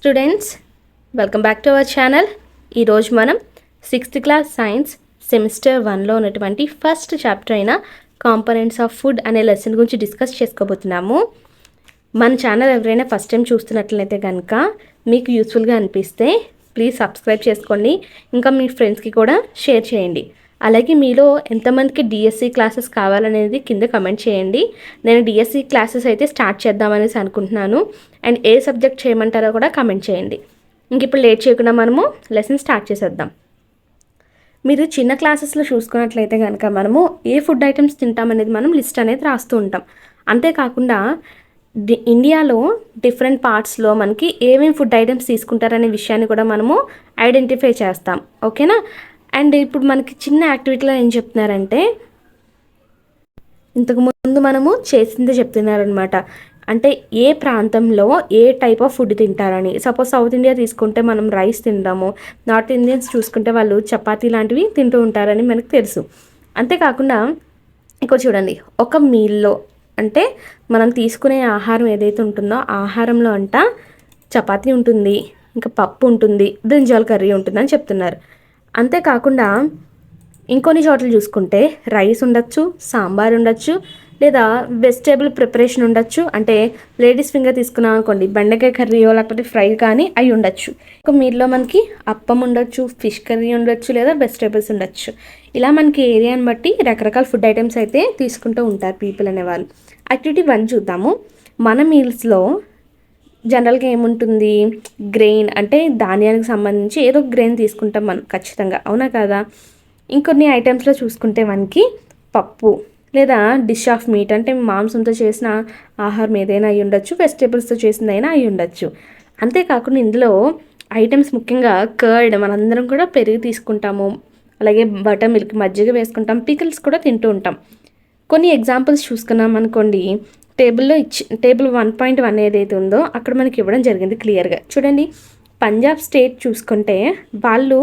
Students, welcome back to our channel. ఈరోజు మనం 6th class science semester 1లో ఉన్నటువంటి first chapter అయిన కాంపోనెంట్స్ ఆఫ్ ఫుడ్ అనే లెసన్ గురించి డిస్కస్ చేసుకోబోతున్నాము. మన ఛానల్ ఎవరైనా ఫస్ట్ టైం చూస్తున్నట్లయితే కనుక మీకు యూస్ఫుల్గా అనిపిస్తే ప్లీజ్ సబ్స్క్రైబ్ చేసుకోండి. ఇంకా మీ ఫ్రెండ్స్కి కూడా షేర్ చేయండి. అలాగే మీలో ఎంతమందికి డిఎస్సి క్లాసెస్ కావాలనేది కింద కమెంట్ చేయండి. నేను డిఎస్సి క్లాసెస్ అయితే స్టార్ట్ చేద్దామనేసి అనుకుంటున్నాను. అండ్ ఏ సబ్జెక్ట్ చేయమంటారో కూడా కమెంట్ చేయండి. ఇంక ఇప్పుడు లేట్ చేయకుండా మనము లెసన్ స్టార్ట్ చేసేద్దాం. మీరు చిన్న క్లాసెస్లో చూసుకున్నట్లయితే కనుక మనము ఏ ఫుడ్ ఐటమ్స్ తింటామనేది మనం లిస్ట్ అనేది రాస్తూ ఉంటాం. అంతేకాకుండా ఇండియాలో డిఫరెంట్ పార్ట్స్లో మనకి ఏమేమి ఫుడ్ ఐటమ్స్ తీసుకుంటారనే విషయాన్ని కూడా మనము ఐడెంటిఫై చేస్తాం. ఓకేనా? అండ్ ఇప్పుడు మనకి చిన్న యాక్టివిటీలో ఏం చెప్తున్నారంటే, ఇంతకుముందు మనము చేసిందే చెప్తున్నారనమాట. అంటే ఏ ప్రాంతంలో ఏ టైప్ ఆఫ్ ఫుడ్ తింటారని. సపోజ్ సౌత్ ఇండియా తీసుకుంటే మనం రైస్ తింటాము, నార్త్ ఇండియన్స్ చూసుకుంటే వాళ్ళు చపాతీ లాంటివి తింటూ ఉంటారని మనకు తెలుసు. అంతేకాకుండా ఇక్కడ చూడండి, ఒక మీల్లో అంటే మనం తీసుకునే ఆహారం ఏదైతే ఉంటుందో ఆహారంలో అంట చపాతీ ఉంటుంది, ఇంకా పప్పు ఉంటుంది, బ్రింజాల్ కర్రీ ఉంటుందని చెప్తున్నారు. అంతేకాకుండా ఇంకొన్ని చోట్ల చూసుకుంటే రైస్ ఉండొచ్చు, సాంబార్ ఉండొచ్చు, లేదా వెజిటేబుల్ ప్రిపరేషన్ ఉండొచ్చు. అంటే లేడీస్ ఫింగర్ తీసుకున్నాం అనుకోండి, బెండకాయ కర్రీయో లేకపోతే ఫ్రై కానీ అవి ఉండొచ్చు. ఒక మీల్లో మనకి అప్పం ఉండొచ్చు, ఫిష్ కర్రీ ఉండొచ్చు, లేదా వెజిటేబుల్స్ ఉండొచ్చు. ఇలా మనకి ఏరియాని బట్టి రకరకాల ఫుడ్ ఐటమ్స్ అయితే తీసుకుంటూ ఉంటారు పీపుల్ అనేవాళ్ళు. యాక్టివిటీ 1 చూద్దాము. మన మీల్స్లో జనరల్గా ఏముంటుంది? గ్రెయిన్ అంటే ధాన్యానికి సంబంధించి ఏదో గ్రెయిన్ తీసుకుంటాం మనం ఖచ్చితంగా, అవునా కదా? ఇంకొన్ని ఐటమ్స్లో చూసుకుంటే మనకి పప్పు లేదా డిష్ ఆఫ్ మీట్ అంటే మాంసంతో చేసిన ఆహారం ఏదైనా అయి ఉండొచ్చు, వెజిటేబుల్స్తో చేసిందైనా అయి ఉండొచ్చు. అంతేకాకుండా ఇందులో ఐటమ్స్ ముఖ్యంగా కర్డ్, మనందరం కూడా పెరుగు తీసుకుంటాము, అలాగే బటర్ మిల్క్, మజ్జిగ వేసుకుంటాం, పికిల్స్ కూడా తింటూ ఉంటాం. కొన్ని ఎగ్జాంపుల్స్ చూసుకున్నాం అనుకోండి, టేబుల్ 1.1 ఏదైతే ఉందో అక్కడ మనకి ఇవ్వడం జరిగింది క్లియర్గా. చూడండి, పంజాబ్ స్టేట్ చూసుకుంటే వాళ్ళు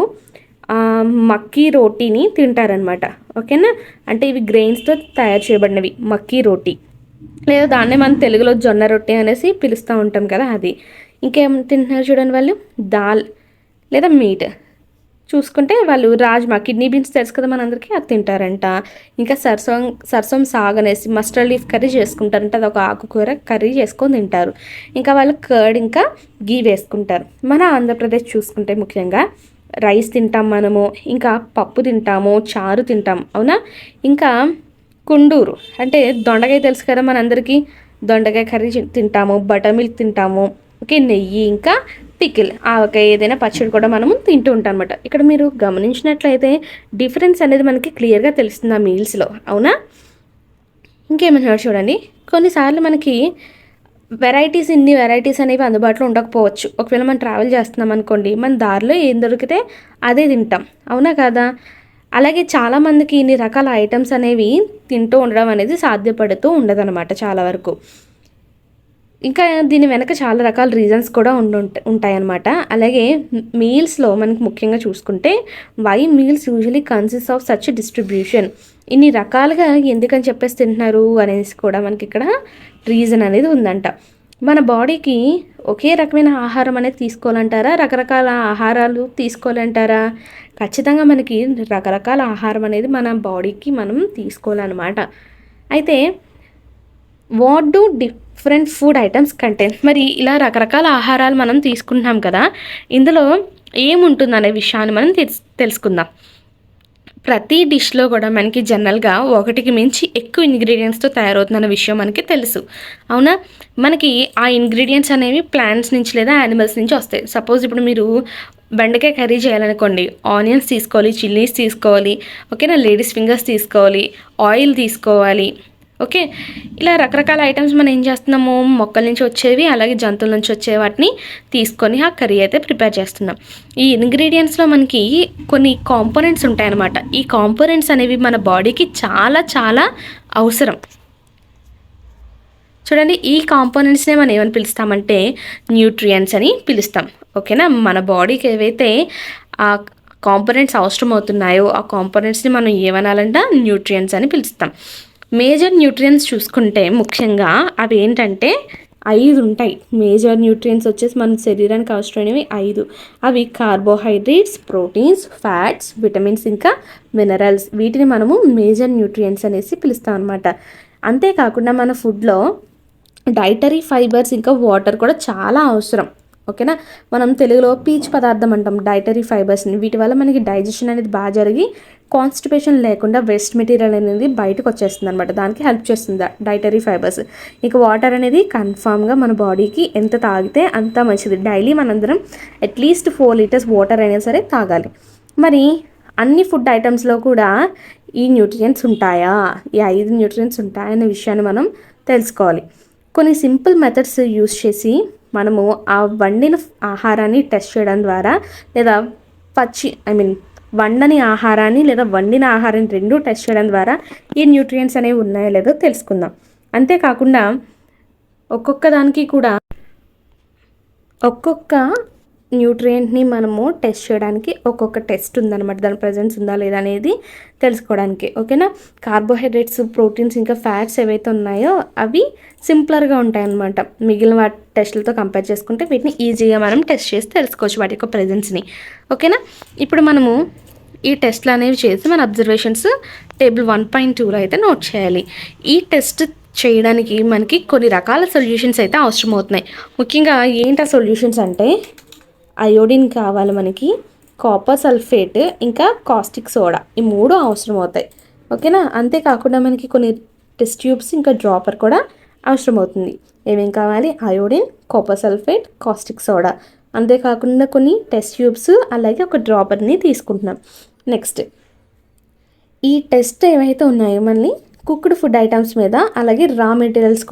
మక్కీ రోటీని తింటారనమాట. ఓకేనా? అంటే ఇవి గ్రెయిన్స్తో తయారు చేయబడినవి, మక్కీ రోటీ, లేదా దాన్నే మనం తెలుగులో జొన్న రొట్టె అనేసి పిలుస్తూ ఉంటాం కదా, అది. ఇంకేం తింటున్నారు చూడండి, వాళ్ళు దాల్ లేదా మీట్ చూసుకుంటే వాళ్ళు రాజ్మా, కిడ్నీ బీన్స్ తెలుసు కదా మనందరికీ, అది తింటారంట. ఇంకా సర్సోం సాగ్ అనేసి మస్టర్డ్ లీఫ్ కర్రీ చేసుకుంటారంట, అది ఒక ఆకుకూర కర్రీ చేసుకొని తింటారు. ఇంకా వాళ్ళు కర్డ్ ఇంకా గీ వేసుకుంటారు. మన ఆంధ్రప్రదేశ్ చూసుకుంటే ముఖ్యంగా రైస్ తింటాం మనము, ఇంకా పప్పు తింటాము, చారు తింటాం, అవునా? ఇంకా కుండూరు అంటే దొండకాయ తెలుసు కదా మనందరికీ, దొండకాయ కర్రీ తింటాము, బటర్ మిల్క్ తింటాము, ఓకే, నెయ్యి, ఇంకా పికిల్, ఆవకాయ, ఏదైనా పచ్చడి కూడా మనము తింటూ ఉంటాం అనమాట. ఇక్కడ మీరు గమనించినట్లయితే డిఫరెన్స్ అనేది మనకి క్లియర్గా తెలుస్తుంది ఆ మీల్స్లో, అవునా? ఇంకేమన్నా చూడండి, కొన్నిసార్లు మనకి ఇన్ని వెరైటీస్ అనేవి అందుబాటులో ఉండకపోవచ్చు. ఒకవేళ మనం ట్రావెల్ చేస్తున్నాం అనుకోండి, మన దారిలో ఏం దొరికితే అదే తింటాం, అవునా కదా? అలాగే చాలామందికి ఇన్ని రకాల ఐటమ్స్ అనేవి తింటూ ఉండడం అనేది సాధ్యపడుతూ ఉండదన్నమాట చాలా వరకు. ఇంకా దీని వెనక చాలా రకాల రీజన్స్ కూడా ఉంటాయన్నమాట. అలాగే మీల్స్లో మనకి ముఖ్యంగా చూసుకుంటే why meals usually consist of such distribution, ఇన్ని రకాలుగా ఎందుకని చెప్పేసి తింటున్నారు అనేసి కూడా మనకి ఇక్కడ రీజన్ అనేది ఉందంట. మన బాడీకి ఒకే రకమైన ఆహారం అనేది తీసుకోవాలంటారా, రకరకాల ఆహారాలు తీసుకోవాలంటారా? ఖచ్చితంగా మనకి రకరకాల ఆహారం అనేది మన బాడీకి మనం తీసుకోవాలన్నమాట. అయితే what do different food items content, మరి ఇలా రకరకాల ఆహారాలు మనం తీసుకుంటున్నాం కదా, ఇందులో ఏముంటుందనే విషయాన్ని మనం తెలుసుకుందాం. ప్రతి డిష్లో కూడా మనకి జనరల్గా 1కి మించి ఎక్కువ ఇంగ్రీడియంట్స్తో తయారవుతుందన్న విషయం మనకి తెలుసు, అవునా? మనకి ఆ ఇంగ్రీడియంట్స్ అనేవి ప్లాంట్స్ నుంచి లేదా యానిమల్స్ నుంచి వస్తాయి. సపోజ్ ఇప్పుడు మీరు బెండకాయ కర్రీ చేయాలనుకోండి, ఆనియన్స్ తీసుకోవాలి, చిల్లీస్ తీసుకోవాలి, ఓకేనా, లేడీస్ ఫింగర్స్ తీసుకోవాలి, ఆయిల్ తీసుకోవాలి, ఓకే. ఇలా రకరకాల ఐటమ్స్ మనం ఏం చేస్తున్నాము, మొక్కల నుంచి వచ్చేవి అలాగే జంతువుల నుంచి వచ్చే వాటిని తీసుకొని ఆ కర్రీ అయితే ప్రిపేర్ చేస్తున్నాం. ఈ ఇంగ్రీడియంట్స్లో మనకి కొన్ని కాంపోనెంట్స్ ఉంటాయన్నమాట. ఈ కాంపోనెంట్స్ అనేవి మన బాడీకి చాలా చాలా అవసరం. చూడండి, ఈ కాంపోనెంట్స్నే మనం ఏమని పిలుస్తామంటే న్యూట్రియంట్స్ అని పిలుస్తాం, ఓకేనా? మన బాడీకి ఏవైతే ఆ కాంపోనెంట్స్ అవసరం అవుతున్నాయో ఆ కాంపోనెంట్స్ని మనం ఏమనాలంట, న్యూట్రియంట్స్ అని పిలుస్తాం. మేజర్ న్యూట్రియంట్స్ చూసుకుంటే ముఖ్యంగా అవి ఏంటంటే 5 ఉంటాయి. మేజర్ న్యూట్రియంట్స్ వచ్చేసి మన శరీరానికి అవసరమైనవి 5. అవి కార్బోహైడ్రేట్స్, ప్రోటీన్స్, ఫ్యాట్స్, విటమిన్స్ ఇంకా మినరల్స్. వీటిని మనము మేజర్ న్యూట్రియంట్స్ అనేసి పిలుస్తాం అనమాట. అంతేకాకుండా మన ఫుడ్లో డైటరీ ఫైబర్స్ ఇంకా వాటర్ కూడా చాలా అవసరం. ఓకేనా, మనం తెలుగులో పీచు పదార్థం అంటాం డైటరీ ఫైబర్స్ని. వీటి వల్ల మనకి డైజెషన్ అనేది బాగా జరిగి కాన్స్టిపేషన్ లేకుండా వేస్ట్ మెటీరియల్ అనేది బయటకు వచ్చేస్తుంది అనమాట. దానికి హెల్ప్ చేస్తుంది డైటరీ ఫైబర్స్. ఇక వాటర్ అనేది కన్ఫామ్గా మన బాడీకి ఎంత తాగితే అంత మంచిది. డైలీ మనందరం అట్లీస్ట్ 4 లీటర్స్ వాటర్ అయినా సరే తాగాలి. మరి అన్ని ఫుడ్ ఐటమ్స్లో కూడా ఈ న్యూట్రియంట్స్ ఉంటాయా, ఈ 5 న్యూట్రియంట్స్ ఉంటాయనే విషయాన్ని మనం తెలుసుకోవాలి. కొన్ని సింపుల్ మెథడ్స్ యూస్ చేసి మనము ఆ వండిన ఆహారాన్ని టెస్ట్ చేయడం ద్వారా, లేదా వండని ఆహారాన్ని లేదా వండిన ఆహారాన్ని రెండూ టెస్ట్ చేయడం ద్వారా ఈ న్యూట్రియంట్స్ అనేవి ఉన్నాయో లేదో తెలుసుకుందాం. అంతేకాకుండా ఒక్కొక్క దానికి కూడా ఒక్కొక్క న్యూట్రియంట్ని మనము టెస్ట్ చేయడానికి ఒక్కొక్క టెస్ట్ ఉందన్నమాట. దాని ప్రజెన్స్ ఉందా లేదా అనేది తెలుసుకోవడానికి. ఓకేనా, కార్బోహైడ్రేట్స్, ప్రోటీన్స్ ఇంకా ఫ్యాట్స్ ఏవైతే ఉన్నాయో అవి సింప్లర్గా ఉంటాయన్నమాట. మిగిలిన వాటి టెస్టులతో కంపేర్ చేసుకుంటే వీటిని ఈజీగా మనం టెస్ట్ చేసి తెలుసుకోవచ్చు వాటి యొక్క ప్రెజెన్స్ని. ఓకేనా, ఇప్పుడు మనము ఈ టెస్ట్లు అనేవి చేసి మన అబ్జర్వేషన్స్ టేబుల్ 1.2లో అయితే నోట్ చేయాలి. ఈ టెస్ట్ చేయడానికి మనకి కొన్ని రకాల సొల్యూషన్స్ అయితే అవసరం అవుతున్నాయి. ముఖ్యంగా ఏంటి ఆ సొల్యూషన్స్ అంటే అయోడిన్ కావాలి మనకి, కాపర్ సల్ఫేట్ ఇంకా కాస్టిక్ సోడా, ఈ 3 అవసరం అవుతాయి. ఓకేనా, అంతేకాకుండా మనకి కొన్ని టెస్ట్ ట్యూబ్స్ ఇంకా డ్రాపర్ కూడా అవసరం అవుతుంది. ఏమేం కావాలి? Iodine, copper sulphate, caustic soda. అంతేకాకుండా కొన్ని టెస్ట్ ట్యూబ్స్ అలాగే ఒక డ్రాపర్ని తీసుకుంటున్నాం. నెక్స్ట్ ఈ టెస్ట్ ఏవైతే ఉన్నాయో మళ్ళీ కుక్డ్ ఫుడ్ ఐటమ్స్ మీద అలాగే రా మెటీరియల్స్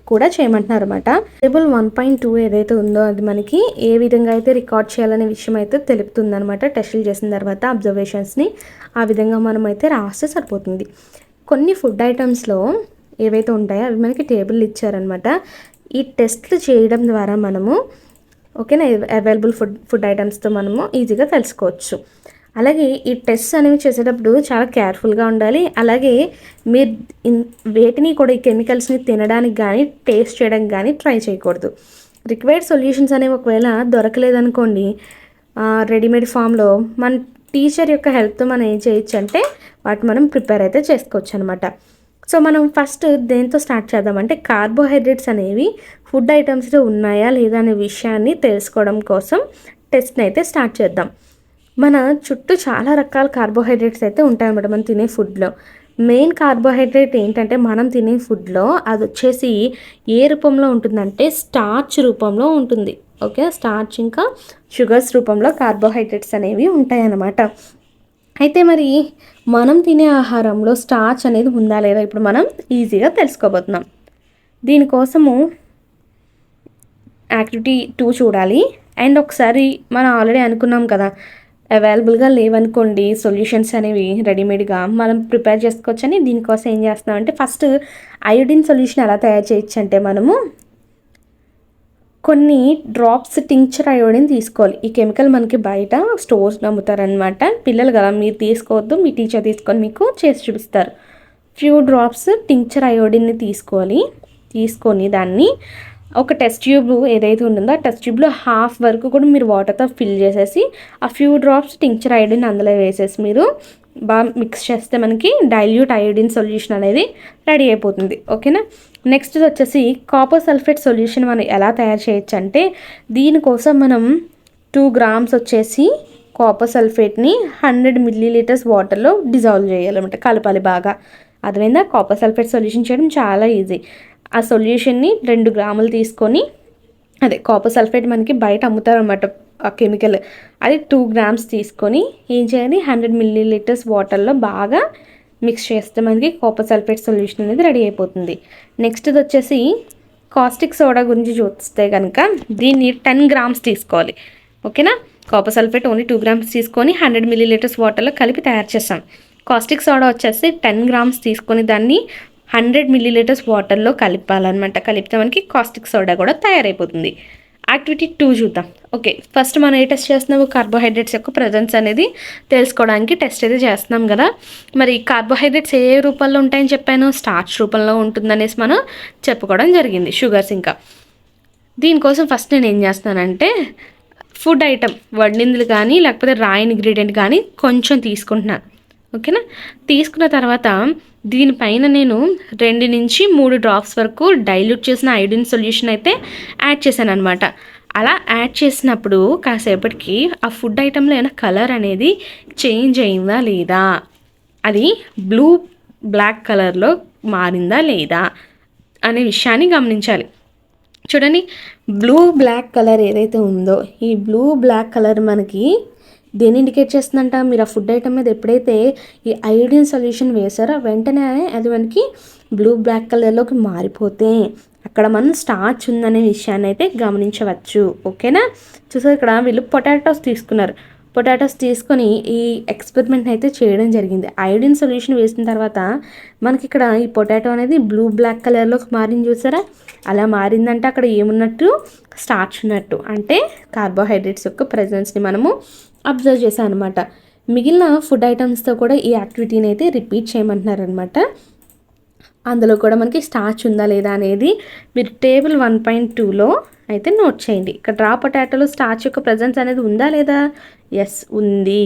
కూడా చేయమంటున్నారు అనమాట. టేబుల్ 1.2 ఏదైతే ఉందో అది మనకి ఏ విధంగా అయితే రికార్డ్ చేయాలనే విషయం అయితే తెలుపుతుంది అనమాట. టెస్టులు చేసిన తర్వాత అబ్జర్వేషన్స్ని ఆ విధంగా మనం అయితే రాస్తే సరిపోతుంది. కొన్ని ఫుడ్ ఐటమ్స్లో ఏవైతే ఉంటాయో అవి మనకి టేబుల్ ఇచ్చారనమాట. ఈ టెస్ట్లు చేయడం ద్వారా మనము ఓకేనా అవైలబుల్ ఫుడ్ ఐటమ్స్తో మనము ఈజీగా తెలుసుకోవచ్చు. అలాగే ఈ టెస్ట్ అనేవి చేసేటప్పుడు చాలా కేర్ఫుల్గా ఉండాలి. అలాగే మీరు వేటిని కూడా ఈ కెమికల్స్ని తినడానికి కానీ టేస్ట్ చేయడానికి కానీ ట్రై చేయకూడదు. రిక్వైర్డ్ సొల్యూషన్స్ అనేవి ఒకవేళ దొరకలేదనుకోండి, రెడీమేడ్ ఫామ్లో మన టీచర్ యొక్క హెల్ప్తో మనం ఏం చేయొచ్చు అంటే వాటి మనం ప్రిపేర్ అయితే చేసుకోవచ్చు అనమాట. సో మనం ఫస్ట్ దేంతో స్టార్ట్ చేద్దామంటే కార్బోహైడ్రేట్స్ అనేవి ఫుడ్ ఐటమ్స్లో ఉన్నాయా లేదా అనే విషయాన్ని తెలుసుకోవడం కోసం టెస్ట్ని అయితే స్టార్ట్ చేద్దాం. మన చుట్టూ చాలా రకాల కార్బోహైడ్రేట్స్ అయితే ఉంటాయన్నమాట మనం తినే ఫుడ్లో. మెయిన్ కార్బోహైడ్రేట్ ఏంటంటే మనం తినే ఫుడ్లో అది వచ్చేసి ఏ రూపంలో ఉంటుందంటే స్టార్చ్ రూపంలో ఉంటుంది. ఓకే, స్టార్చ్ ఇంకా షుగర్స్ రూపంలో కార్బోహైడ్రేట్స్ అనేవి ఉంటాయన్నమాట. అయితే మరి మనం తినే ఆహారంలో స్టార్చ్ అనేది ఉందా లేదా ఇప్పుడు మనం ఈజీగా తెలుసుకోబోతున్నాం. దీనికోసము యాక్టివిటీ 2 చూడాలి. అండ్ ఒకసారి మనం ఆల్రెడీ అనుకున్నాం కదా, అవైలబుల్గా లేవనుకోండి సొల్యూషన్స్ అనేవి రెడీమేడ్గా మనం ప్రిపేర్ చేసుకోవచ్చని. దీనికోసం ఏం చేస్తున్నామంటే ఫస్ట్ అయోడిన్ సొల్యూషన్ ఎలా తయారు చేయొచ్చు అంటే మనము కొన్ని డ్రాప్స్ టింక్చర్ అయోడిన్ తీసుకోవాలి. ఈ కెమికల్ మనకి బయట స్టోర్స్లో అమ్ముతారనమాట. పిల్లలు కదా, మీరు తీసుకోవద్దు, మీ టీచర్ తీసుకొని మీకు చేసి చూపిస్తారు. ఫ్యూ డ్రాప్స్ టింక్చర్ అయోడిన్ని తీసుకొని దాన్ని ఒక టెస్ట్ ట్యూబ్ ఏదైతే ఉంటుందో ఆ టెస్ట్ ట్యూబ్లో హాఫ్ వరకు కూడా మీరు వాటర్తో ఫిల్ చేసేసి ఆ ఫ్యూ డ్రాప్స్ టింక్చర్ అయోడిన్ అందులో వేసేసి మీరు బాగా మిక్స్ చేస్తే మనకి డైల్యూట్ అయోడిన్ సొల్యూషన్ అనేది రెడీ అయిపోతుంది. ఓకేనా, నెక్స్ట్ వచ్చేసి కాపర్ సల్ఫేట్ సొల్యూషన్ మనం ఎలా తయారు చేయొచ్చు అంటే దీనికోసం మనం 2 grams వచ్చేసి కాపర్ సల్ఫేట్ని 100 ml వాటర్లో డిజాల్వ్ చేయాలన్నమాట, కలపాలి బాగా. అదేవిధంగా కాపర్ సల్ఫేట్ సొల్యూషన్ చేయడం చాలా ఈజీ. ఆ సొల్యూషన్ని 2 grams తీసుకొని, అదే కాపర్ సల్ఫేట్ మనకి బయట అమ్ముతారన్నమాట ఆ కెమికల్, అది 2 grams తీసుకొని ఏం చేయాలి 100 ml వాటర్లో బాగా మిక్స్ చేస్తే మనకి కాపర్ సల్ఫేట్ సొల్యూషన్ అనేది రెడీ అయిపోతుంది. నెక్స్ట్ ఇది వచ్చేసి కాస్టిక్ సోడా గురించి చూస్తే కనుక దీన్ని 10 grams తీసుకోవాలి. ఓకేనా, కాపర్ సల్ఫేట్ ఓన్లీ 2 grams తీసుకొని 100 ml వాటర్లో కలిపి తయారు చేస్తాం. కాస్టిక్ సోడా వచ్చేసి 10 grams తీసుకొని దాన్ని 100 ml వాటర్లో కలిపాలన్నమాట. కలిపితే మనకి కాస్టిక్ సోడా కూడా తయారైపోతుంది. యాక్టివిటీ 2 చూద్దాం. ఓకే, ఫస్ట్ మనం ఏ టెస్ట్ చేస్తున్నాము, కార్బోహైడ్రేట్స్ యొక్క ప్రజెన్స్ అనేది తెలుసుకోవడానికి టెస్ట్ అయితే చేస్తున్నాం కదా. మరి కార్బోహైడ్రేట్స్ ఏ రూపంలో ఉంటాయని చెప్పాను, స్టార్చ్ రూపంలో ఉంటుందనేసి మనం చెప్పుకోవడం జరిగింది, షుగర్స్ ఇంకా. దీనికోసం ఫస్ట్ నేను ఏం చేస్తానంటే ఫుడ్ ఐటమ్ వండిందులు కానీ లేకపోతే రా ఇంగ్రీడియంట్ కానీ కొంచెం తీసుకుంటున్నాను. ఓకేనా? తీసుకున్న తర్వాత దీనిపైన నేను 2 నుంచి 3 డ్రాప్స్ వరకు డైల్యూట్ చేసిన ఐడిన్ సొల్యూషన్ అయితే యాడ్ చేశాను అనమాట. అలా యాడ్ చేసినప్పుడు కాసేపటికి ఆ ఫుడ్ ఐటెంలో ఏమైనా కలర్ అనేది చేంజ్ అయిందా లేదా, అది బ్లూ బ్లాక్ కలర్లో మారిందా లేదా అనే విషయాన్ని గమనించాలి. చూడండి, బ్లూ బ్లాక్ కలర్ ఏదైతే ఉందో ఈ బ్లూ బ్లాక్ కలర్ మనకి దేని ఇండికేట్ చేస్తుందంట, మీరు ఆ ఫుడ్ ఐటమ్ మీద ఎప్పుడైతే ఈ ఐడిన్ సొల్యూషన్ వేసారో వెంటనే అది మనకి బ్లూ బ్లాక్ కలర్లోకి మారిపోతే అక్కడ మనం స్టార్చ్ ఉందనే విషయాన్ని అయితే గమనించవచ్చు. ఓకేనా? చూసారు, ఇక్కడ వీళ్ళు పొటాటోస్ తీసుకున్నారు. పొటాటోస్ తీసుకొని ఈ ఎక్స్పెరిమెంట్ అయితే చేయడం జరిగింది. ఐడిన్ సొల్యూషన్ వేసిన తర్వాత మనకి ఇక్కడ ఈ పొటాటో అనేది బ్లూ బ్లాక్ కలర్లోకి మారింది. చూసారా? అలా మారిందంటే అక్కడ ఏమున్నట్టు, స్టార్చ్ ఉన్నట్టు, అంటే కార్బోహైడ్రేట్స్ యొక్క ప్రెజెన్స్ని మనము అబ్జర్వ్ చేసాం అనమాట. మిగిలిన ఫుడ్ ఐటమ్స్తో కూడా ఈ యాక్టివిటీని అయితే రిపీట్ చేయమంటున్నారు అనమాట. అందులో కూడా మనకి స్టార్చ్ ఉందా లేదా అనేది మీరు టేబుల్ 1.2లో అయితే నోట్ చేయండి. ఇక్కడ రా పొటాటోలో స్టార్చ్ యొక్క ప్రెజెన్స్ అనేది ఉందా లేదా? ఎస్, ఉంది.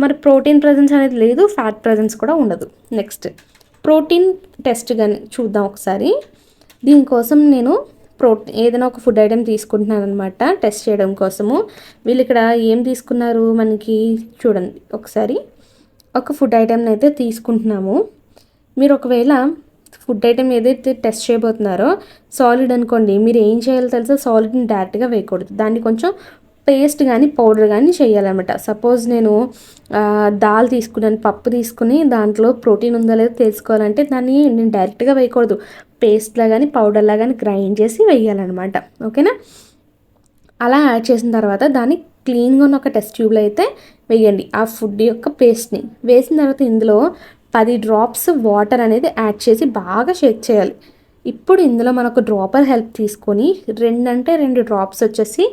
మరి ప్రోటీన్ ప్రెజెన్స్ అనేది లేదు, ఫ్యాట్ ప్రెజెన్స్ కూడా ఉండదు. నెక్స్ట్ ప్రోటీన్ టెస్ట్ కానీ చూద్దాం ఒకసారి. దీనికోసం నేను ఏదైనా ఒక ఫుడ్ ఐటెం తీసుకుంటున్నాను అనమాట టెస్ట్ చేయడం కోసము. వీళ్ళు ఇక్కడ ఏం తీసుకున్నారు మనకి చూడండి ఒకసారి. ఒక ఫుడ్ ఐటెంని అయితే తీసుకుంటున్నాము. మీరు ఒకవేళ ఫుడ్ ఐటెం ఏదైతే టెస్ట్ చేయబోతున్నారో సాలిడ్ అనుకోండి, మీరు ఏం చేయాలో తెలుసా, సాలిడ్ని డైరెక్ట్గా వేయకూడదు, దాన్ని కొంచెం పేస్ట్ కానీ పౌడర్ కానీ చేయాలన్నమాట. సపోజ్ నేను దాల్ తీసుకున్నాను, పప్పు తీసుకుని దాంట్లో ప్రోటీన్ ఉందా లేదో తెలుసుకోవాలంటే దాన్ని నేను డైరెక్ట్గా వేయకూడదు, పేస్ట్లా కానీ పౌడర్లా కానీ గ్రైండ్ చేసి వేయాలన్నమాట. ఓకేనా? అలా యాడ్ చేసిన తర్వాత దాన్ని క్లీన్గా ఉన్న ఒక టెస్ట్ ట్యూబ్లో అయితే వేయండి ఆ ఫుడ్ యొక్క పేస్ట్ని. వేసిన తర్వాత ఇందులో 10 డ్రాప్స్ వాటర్ అనేది యాడ్ చేసి బాగా షేక్ చేయాలి. ఇప్పుడు ఇందులో మనకు డ్రాపర్ హెల్ప్ తీసుకొని 2 డ్రాప్స్ వచ్చేసి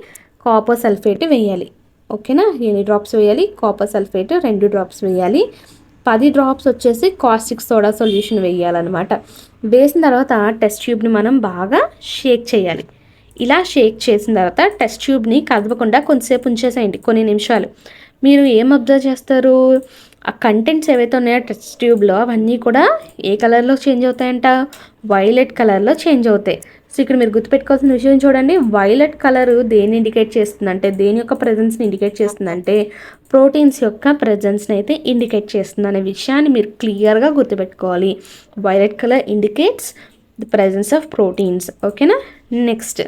కాపర్ సల్ఫేట్ వేయాలి. ఓకేనా? ఎన్ని డ్రాప్స్ వేయాలి? కాపర్ సల్ఫేట్ 2 డ్రాప్స్ వేయాలి. 10 డ్రాప్స్ వచ్చేసి కాస్టిక్ సోడా సొల్యూషన్ వేయాలన్నమాట. వేసిన తర్వాత టెస్ట్ ట్యూబ్ని మనం బాగా షేక్ చేయాలి. ఇలా షేక్ చేసిన తర్వాత టెస్ట్ ట్యూబ్ని కదపకుండా కొంతసేపు ఉంచేసేయండి, కొన్ని నిమిషాలు. మీరు ఏం అబ్జర్వ్ చేస్తారు, ఆ కంటెంట్స్ ఏవైతే ఉన్నాయో టెస్ట్ ట్యూబ్లో అవన్నీ కూడా ఏ కలర్లో చేంజ్ అవుతాయంట, వైలెట్ కలర్లో చేంజ్ అవుతాయి. సో ఇక్కడ మీరు గుర్తుపెట్టుకోవాల్సిన విషయం చూడండి, వైలెట్ కలర్ దేన్ని ఇండికేట్ చేస్తుందంటే, దేని యొక్క ప్రెజెన్స్ని ఇండికేట్ చేస్తుందంటే ప్రోటీన్స్ యొక్క ప్రెజెన్స్ని అయితే ఇండికేట్ చేస్తుంది అనే విషయాన్ని మీరు క్లియర్గా గుర్తుపెట్టుకోవాలి. Violet colour indicates the presence of proteins. ఓకేనా? నెక్స్ట్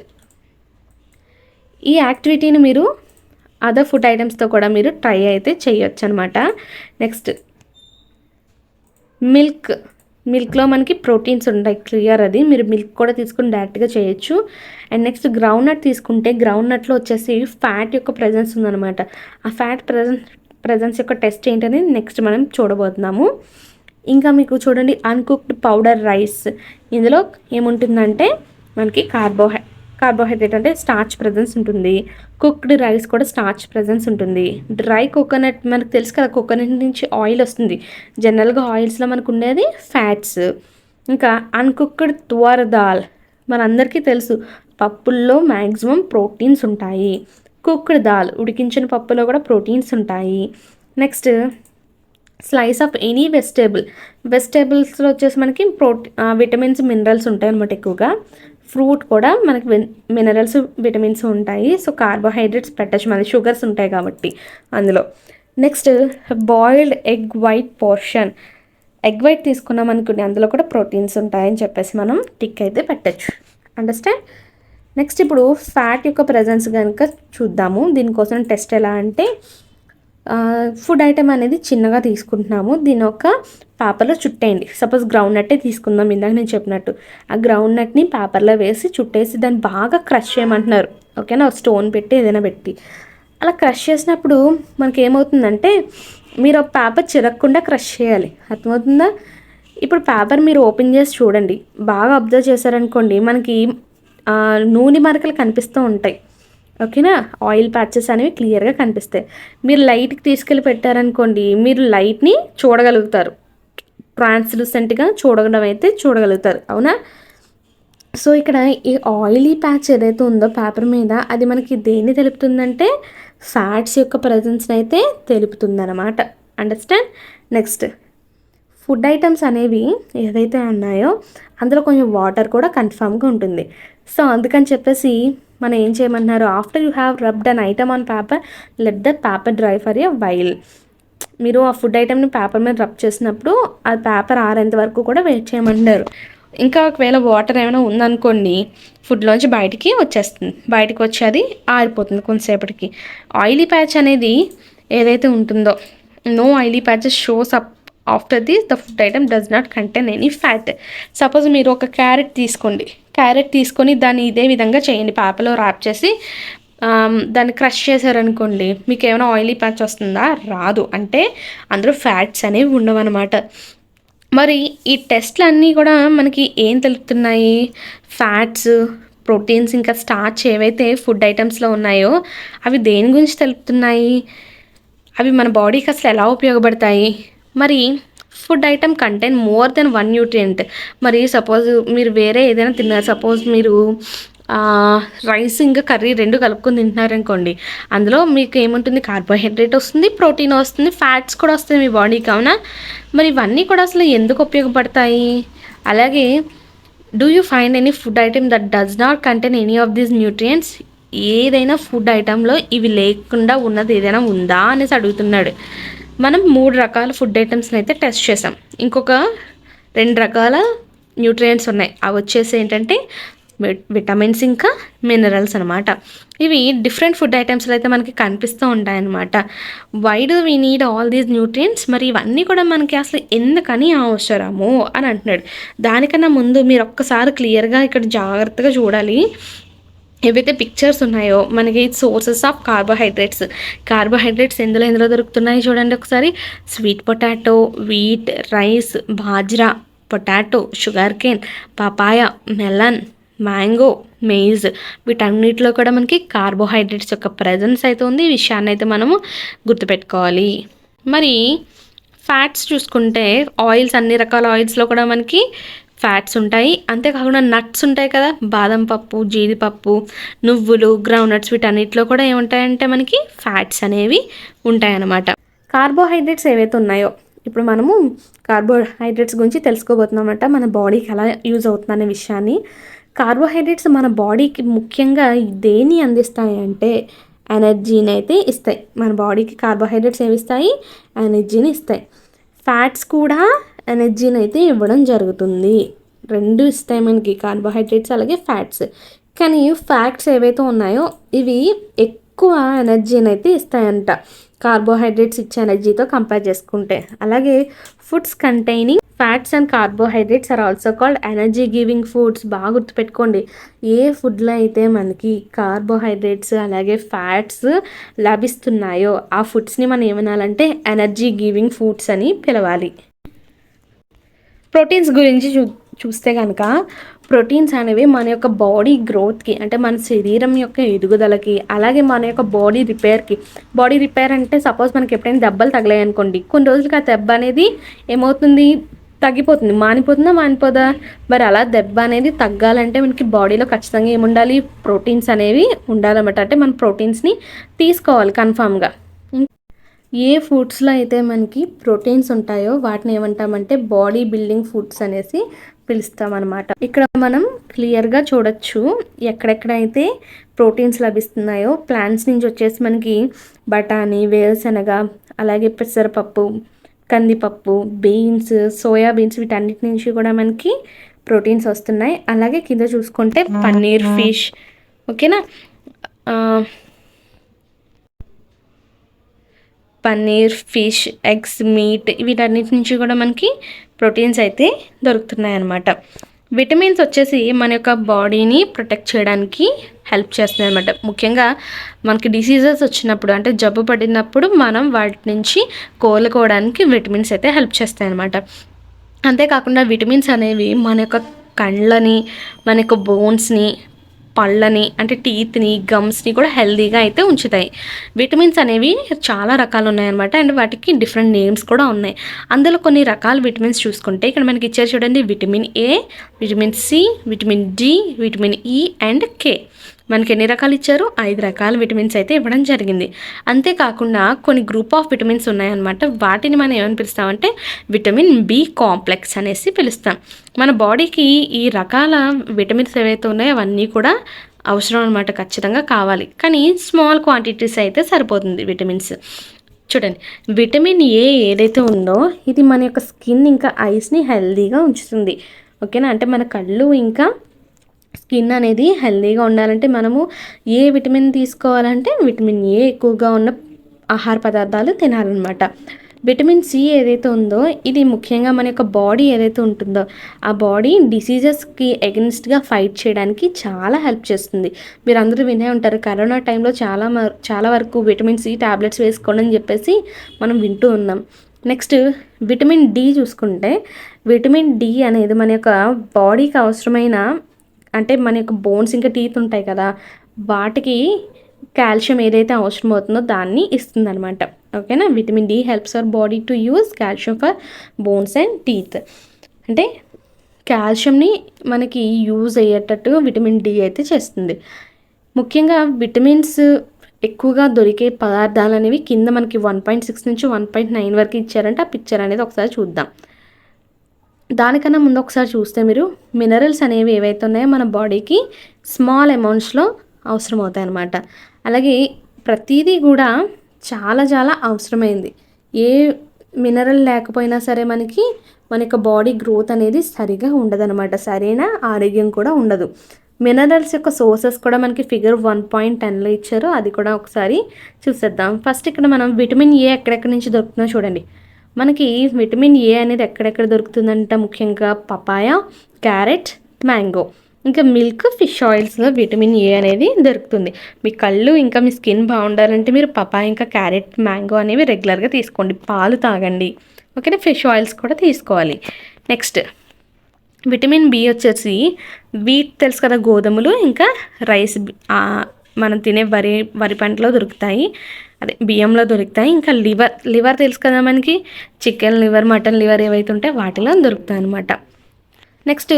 ఈ యాక్టివిటీని మీరు అదర్ ఫుడ్ ఐటమ్స్తో కూడా మీరు ట్రై అయితే చేయొచ్చు అనమాట. నెక్స్ట్ మిల్క్లో మనకి ప్రోటీన్స్ ఉంటాయి, క్లియర్ అది. మీరు మిల్క్ కూడా తీసుకుని డైరెక్ట్గా చేయొచ్చు. అండ్ నెక్స్ట్ గ్రౌండ్ నట్ తీసుకుంటే గ్రౌండ్ నట్లో వచ్చేసి ఫ్యాట్ యొక్క ప్రెజెన్స్ ఉందన్నమాట. ఆ ఫ్యాట్ ప్రెజెన్స్ యొక్క టెస్ట్ ఏంటని నెక్స్ట్ మనం చూడబోతున్నాము. ఇంకా మీకు చూడండి అన్కుక్డ్ పౌడర్ రైస్, ఇందులో ఏముంటుందంటే మనకి కార్బోహైడ్రేట్ అంటే స్టార్చ్ ప్రెజెన్స్ ఉంటుంది. కుక్డ్ రైస్ కూడా స్టార్చ్ ప్రెజెన్స్ ఉంటుంది. డ్రై కోకోనట్ మనకు తెలుసు కదా, కోకోనట్ నుంచి ఆయిల్ వస్తుంది. జనరల్గా ఆయిల్స్లో మనకు ఉండేది ఫ్యాట్స్. ఇంకా అన్కుక్డ్ తువర్ దాల్ మనందరికీ తెలుసు, పప్పుల్లో మ్యాక్సిమం ప్రోటీన్స్ ఉంటాయి. కుక్డ్ దాల్ ఉడికించిన పప్పులో కూడా ప్రోటీన్స్ ఉంటాయి. నెక్స్ట్ స్లైస్ ఆఫ్ ఎనీ వెజిటేబుల్స్లో వచ్చేసి మనకి విటమిన్స్ మినరల్స్ ఉంటాయి అన్నమాట ఎక్కువగా. ఫ్రూట్ కూడా మనకి మినరల్స్ విటమిన్స్ ఉంటాయి. సో కార్బోహైడ్రేట్స్ పెట్టచ్చు, మనకి షుగర్స్ ఉంటాయి కాబట్టి అందులో. Next boiled egg white portion, egg white తీసుకున్నాం అనుకోండి, అందులో కూడా ప్రోటీన్స్ ఉంటాయని చెప్పేసి మనం టిక్ అయితే పెట్టచ్చు. అండర్స్టాండ్? నెక్స్ట్ ఇప్పుడు ఫ్యాట్ యొక్క ప్రెజెన్స్ కనుక చూద్దాము. దీనికోసం టెస్ట్ ఎలా అంటే, ఫుడ్ ఐటమ్ అనేది చిన్నగా తీసుకుంటున్నాము, దీని ఒక పేపర్లో చుట్టేయండి. సపోజ్ గ్రౌండ్ నట్టే తీసుకుందాం, ఇందాక నేను చెప్పినట్టు. ఆ గ్రౌండ్ నట్ని పేపర్లో వేసి చుట్టేసి దాన్ని బాగా క్రష్ చేయమంటున్నారు. ఓకేనా? స్టోన్ పెట్టి ఏదైనా పెట్టి అలా క్రష్ చేసినప్పుడు మనకి ఏమవుతుందంటే, మీరు ఒక పేపర్ చిరగకుండా క్రష్ చేయాలి. అర్థమవుతుందా? ఇప్పుడు పేపర్ మీరు ఓపెన్ చేసి చూడండి, బాగా అబ్జర్వ్ చేశారనుకోండి, మనకి నూనె మరకలు కనిపిస్తూ ఉంటాయి. ఓకేనా? ఆయిల్ ప్యాచెస్ అనేవి క్లియర్గా కనిపిస్తాయి. మీరు లైట్కి తీసుకెళ్ళి పెట్టారనుకోండి, మీరు లైట్ని చూడగలుగుతారు, ట్రాన్స్లూసెంట్గా చూడడం అయితే చూడగలుగుతారు. అవునా? సో ఇక్కడ ఈ ఆయిలీ ప్యాచ్ ఏదైతే ఉందో పేపర్ మీద అది మనకి దేన్ని తెలుపుతుందంటే ఫ్యాట్స్ యొక్క ప్రజెన్స్ని అయితే తెలుపుతుందన్నమాట. అండర్స్టాండ్. నెక్స్ట్ ఫుడ్ ఐటమ్స్ అనేవి ఏదైతే ఉన్నాయో అందులో కొంచెం వాటర్ కూడా కన్ఫామ్గా ఉంటుంది. సో అందుకని చెప్పేసి మనం ఏం చేయమన్నారు, after you have rubbed an item on paper let the paper dry for a while. మీరు ఆ ఫుడ్ ఐటమ్ని పేపర్ మీద రబ్ చేసినప్పుడు ఆ పేపర్ ఆరేంత వరకు కూడా వెయిట్ చేయమంటారు. ఇంకా ఒకవేళ వాటర్ ఏమైనా ఉందనుకోండి ఫుడ్లోంచి బయటికి వచ్చేస్తుంది, బయటికి వచ్చి అది ఆరిపోతుంది కొంతసేపటికి. ఆయిలీ ప్యాచ్ అనేది ఏదైతే ఉంటుందో, no oily patches shows up after this the food item does not contain any fat. Suppose మీరు ఒక క్యారెట్ తీసుకోండి, క్యారెట్ తీసుకొని దాన్ని ఇదే విధంగా చేయండి, పేపర్లో ర్యాప్ చేసి దాన్ని క్రష్ చేశారనుకోండి, మీకు ఏమైనా ఆయిలీ ప్యాచ్ వస్తుందా? రాదు. అంటే అందులో ఫ్యాట్స్ అనేవి ఉండవన్నమాట. మరి ఈ టెస్ట్లు అన్నీ కూడా మనకి ఏం తెలుపుతున్నాయి, ఫ్యాట్స్, ప్రోటీన్స్, ఇంకా స్టార్చ్ ఏవైతే ఫుడ్ ఐటమ్స్లో ఉన్నాయో అవి దేని గురించి తెలుపుతున్నాయి, అవి మన బాడీకి అసలు ఎలా ఉపయోగపడతాయి. మరి food item contain more than one nutrient. మరి సపోజ్ మీరు వేరే ఏదైనా తిన్నారు, సపోజ్ మీరు రైస్ ఇంకా కర్రీ రెండు కలుపుకొని తింటున్నారనుకోండి, అందులో మీకు ఏముంటుంది, కార్బోహైడ్రేట్ వస్తుంది, ప్రోటీన్ వస్తుంది, ఫ్యాట్స్ కూడా వస్తుంది మీ బాడీకి. అవునా? మరి ఇవన్నీ కూడా అసలు ఎందుకు ఉపయోగపడతాయి? అలాగే do you find any food item that does not contain any of these nutrients? ఏదైనా ఫుడ్ ఐటంలో ఇవి లేకుండా ఉన్నది ఏదైనా ఉందా అనేసి అడుగుతున్నాడు. మనం 3 రకాల ఫుడ్ ఐటమ్స్ని అయితే టెస్ట్ చేసాం, ఇంకొక 2 రకాల న్యూట్రియంట్స్ ఉన్నాయి. అవి వచ్చేసి ఏంటంటే విటమిన్స్ ఇంకా మినరల్స్ అనమాట. ఇవి డిఫరెంట్ ఫుడ్ ఐటమ్స్లో అయితే మనకి కనిపిస్తూ ఉంటాయన్నమాట. Why do we need all these nutrients? మరి ఇవన్నీ కూడా మనకి అసలు ఎందుకని అవసరము అని అంటున్నాడు. దానికన్నా ముందు మీరు ఒక్కసారి క్లియర్గా ఇక్కడ జాగ్రత్తగా చూడాలి. ఏవైతే పిక్చర్స్ ఉన్నాయో మనకి సోర్సెస్ ఆఫ్ కార్బోహైడ్రేట్స్, కార్బోహైడ్రేట్స్ ఎందులో దొరుకుతున్నాయి చూడండి ఒకసారి. Sweet potato, wheat, rice, bajra, potato, sugar cane, papaya, melon, mango, maize, వీటన్నిటిలో కూడా మనకి కార్బోహైడ్రేట్స్ యొక్క ప్రజెన్స్ అయితే ఉంది. ఈ విషయాన్ని అయితే మనము గుర్తుపెట్టుకోవాలి. మరి ఫ్యాట్స్ చూసుకుంటే ఆయిల్స్, అన్ని రకాల ఆయిల్స్లో కూడా మనకి ఫ్యాట్స్ ఉంటాయి. అంతేకాకుండా నట్స్ ఉంటాయి కదా, బాదం పప్పు, జీడిపప్పు, నువ్వులు, గ్రౌండ్ నట్స్, వీటన్నిటిలో కూడా ఏముంటాయంటే మనకి ఫ్యాట్స్ అనేవి ఉంటాయన్నమాట. కార్బోహైడ్రేట్స్ ఏవైతే ఉన్నాయో ఇప్పుడు మనము కార్బోహైడ్రేట్స్ గురించి తెలుసుకోబోతున్నామన్నమాట, మన బాడీకి ఎలా యూజ్ అవుతుందనే విషయాన్ని. కార్బోహైడ్రేట్స్ మన బాడీకి ముఖ్యంగా దేన్ని అందిస్తాయి అంటే ఎనర్జీని అయితే ఇస్తాయి. మన బాడీకి కార్బోహైడ్రేట్స్ ఏమి ఇస్తాయి? ఎనర్జీని ఇస్తాయి. ఫ్యాట్స్ కూడా ఎనర్జీని అయితే ఇవ్వడం జరుగుతుంది. 2 ఇస్తాయి మనకి, కార్బోహైడ్రేట్స్ అలాగే ఫ్యాట్స్. కానీ ఫ్యాట్స్ ఏవైతే ఉన్నాయో ఇవి ఎక్కువ ఎనర్జీని అయితే ఇస్తాయంట కార్బోహైడ్రేట్స్ ఇచ్చే ఎనర్జీతో కంపేర్ చేసుకుంటే. అలాగే foods containing fats and carbohydrates are also called energy giving foods. బాగా గుర్తుపెట్టుకోండి, ఏ ఫుడ్లో అయితే మనకి కార్బోహైడ్రేట్స్ అలాగే ఫ్యాట్స్ లభిస్తున్నాయో ఆ ఫుడ్స్ని మనం ఏమనాలంటే ఎనర్జీ గివింగ్ ఫుడ్స్ అని పిలవాలి. ప్రోటీన్స్ గురించి చూస్తే కనుక ప్రోటీన్స్ అనేవి మన యొక్క బాడీ గ్రోత్కి, అంటే మన శరీరం యొక్క ఎదుగుదలకి, అలాగే మన యొక్క బాడీ రిపేర్కి. బాడీ రిపేర్ అంటే సపోజ్ మనకి ఎప్పుడైనా దెబ్బలు తగిలాయి అనుకోండి, కొన్ని రోజులకి ఆ దెబ్బ అనేది ఏమవుతుంది, తగ్గిపోతుంది. మానిపోదా? మరి అలా దెబ్బ అనేది తగ్గాలంటే మనకి బాడీలో ఖచ్చితంగా ఏముండాలి, ప్రోటీన్స్ అనేవి ఉండాలన్నమాట. అంటే మన ప్రోటీన్స్ని తీసుకోవాలి కన్ఫామ్గా. ఏ ఫుడ్స్లో అయితే మనకి ప్రోటీన్స్ ఉంటాయో వాటిని ఏమంటామంటే బాడీ బిల్డింగ్ ఫుడ్స్ అనేసి పిలుస్తామన్నమాట. ఇక్కడ మనం క్లియర్గా చూడొచ్చు ఎక్కడెక్కడైతే ప్రోటీన్స్ లభిస్తున్నాయో. ప్లాంట్స్ నుంచి వచ్చేసి మనకి బఠానీ, వేరుశనగ, అలాగే పెసరపప్పు, కందిపప్పు, బీన్స్, సోయా బీన్స్, వీటన్నిటి నుంచి కూడా మనకి ప్రోటీన్స్ వస్తున్నాయి. అలాగే కింద చూసుకుంటే పన్నీర్, ఫిష్, ఓకేనా, పన్నీర్, ఫిష్, ఎగ్స్, మీట్, వీటన్నిటి నుంచి కూడా మనకి ప్రోటీన్స్ అయితే దొరుకుతున్నాయి అన్నమాట. విటమిన్స్ వచ్చేసి మన యొక్క బాడీని ప్రొటెక్ట్ చేయడానికి హెల్ప్ చేస్తున్నాయి అన్నమాట. ముఖ్యంగా మనకి డిసీజెస్ వచ్చినప్పుడు, అంటే జబ్బు పడినప్పుడు మనం వాటి నుంచి కోలుకోవడానికి విటమిన్స్ అయితే హెల్ప్ చేస్తాయి అన్నమాట. అంతేకాకుండా విటమిన్స్ అనేవి మన యొక్క కళ్ళని, మన యొక్క బోన్స్ని పళ్ళని అంటే టీత్ని, గమ్స్ని కూడా హెల్తీగా అయితే ఉంచుతాయి. విటమిన్స్ అనేవి చాలా రకాలు ఉన్నాయన్నమాట. అండ్ వాటికి డిఫరెంట్ నేమ్స్ కూడా ఉన్నాయి. అందులో కొన్ని రకాల విటమిన్స్ చూసుకుంటే ఇక్కడ మనకి ఇచ్చారు చూడండి, vitamin A, vitamin C, vitamin D, vitamin E and K. మనకి ఎన్ని రకాలు ఇచ్చారు? 5 రకాల విటమిన్స్ అయితే ఇవ్వడం జరిగింది. అంతేకాకుండా కొన్ని గ్రూప్ ఆఫ్ విటమిన్స్ ఉన్నాయన్నమాట. వాటిని మనం ఏమని పిలుస్తామంటే విటమిన్ బి కాంప్లెక్స్ అనేసి పిలుస్తాం. మన బాడీకి ఈ రకాల విటమిన్స్ ఏవైతే ఉన్నాయో అవన్నీ కూడా అవసరం అనమాట, ఖచ్చితంగా కావాలి. కానీ స్మాల్ క్వాంటిటీస్ అయితే సరిపోతుంది విటమిన్స్. చూడండి, విటమిన్ ఏ ఏదైతే ఉందో ఇది మన యొక్క స్కిన్ ఇంకా ఐస్ని హెల్తీగా ఉంచుతుంది. ఓకేనా? అంటే మన కళ్ళు ఇంకా స్కిన్ అనేది హెల్తీగా ఉండాలంటే మనము ఏ విటమిన్ తీసుకోవాలంటే విటమిన్ ఏ ఎక్కువగా ఉన్న ఆహార పదార్థాలు తినాలన్నమాట. విటమిన్ సి ఏదైతే ఉందో ఇది ముఖ్యంగా మన యొక్క బాడీ ఏదైతే ఉంటుందో ఆ బాడీ డిసీజెస్కి ఎగెన్స్ట్గా ఫైట్ చేయడానికి చాలా హెల్ప్ చేస్తుంది. మీరు అందరూ వినే ఉంటారు, కరోనా టైంలో చాలా వరకు విటమిన్ సి టాబ్లెట్స్ వేసుకోండి అని చెప్పేసి మనం వింటూ ఉన్నాం. నెక్స్ట్ విటమిన్ డి చూసుకుంటే, విటమిన్ డి అనేది మన యొక్క బాడీకి అవసరమైన అంటే మన యొక్క బోన్స్ ఇంకా టీత్ ఉంటాయి కదా, వాటికి కాల్షియం ఏదైతే అవసరం అవుతుందో దాన్ని ఇస్తుంది అనమాట. ఓకేనా? Vitamin D helps our body to use calcium for bones and teeth. అంటే కాల్షియంని మనకి యూజ్ అయ్యేటట్టు విటమిన్ డి అయితే చేస్తుంది. ముఖ్యంగా విటమిన్స్ ఎక్కువగా దొరికే పదార్థాలు అనేవి కింద మనకి 1.6 నుంచి 1.9 వరకు ఇచ్చారంటే ఆ పిక్చర్ అనేది ఒకసారి చూద్దాం. దానికన్నా ముందు ఒకసారి చూస్తే మీరు మినరల్స్ అనేవి ఏవైతే ఉన్నాయో మన బాడీకి స్మాల్ అమౌంట్స్లో అవసరం అవుతాయి అన్నమాట. అలాగే ప్రతిదీ కూడా చాలా చాలా అవసరమైంది. ఏ మినరల్ లేకపోయినా సరే మన యొక్క బాడీ గ్రోత్ అనేది సరిగా ఉండదన్నమాట, సరైన ఆరోగ్యం కూడా ఉండదు. మినరల్స్ యొక్క సోర్సెస్ కూడా మనకి ఫిగర్ 1.10లో ఇచ్చారు, అది కూడా ఒకసారి చూసేద్దాం. ఫస్ట్ ఇక్కడ మనం విటమిన్ ఏ ఎక్కడెక్కడి నుంచి దొరుకుతుందో చూడండి. మనకి విటమిన్ ఏ అనేది ఎక్కడెక్కడ దొరుకుతుందంట, ముఖ్యంగా పపాయ, క్యారెట్, మ్యాంగో, ఇంకా మిల్క్, ఫిష్ ఆయిల్స్లో విటమిన్ ఏ అనేది దొరుకుతుంది. మీ కళ్ళు ఇంకా మీ స్కిన్ బాగుండాలంటే మీరు పపాయ ఇంకా క్యారెట్, మ్యాంగో అనేవి రెగ్యులర్గా తీసుకోండి. పాలు తాగండి. ఓకేనా? ఫిష్ ఆయిల్స్ కూడా తీసుకోవాలి. నెక్స్ట్ విటమిన్ బి వచ్చేసి వీట్ తెలుసు కదా, గోధుమలు ఇంకా రైస్, మనం తినే వరి పంటలో దొరుకుతాయి, అదే బియ్యంలో దొరుకుతాయి. ఇంకా లివర్ తెలుసు కదా మనకి, చికెన్ లివర్, మటన్ లివర్ ఏవైతే ఉంటాయో వాటిలో దొరుకుతాయి అనమాట. నెక్స్ట్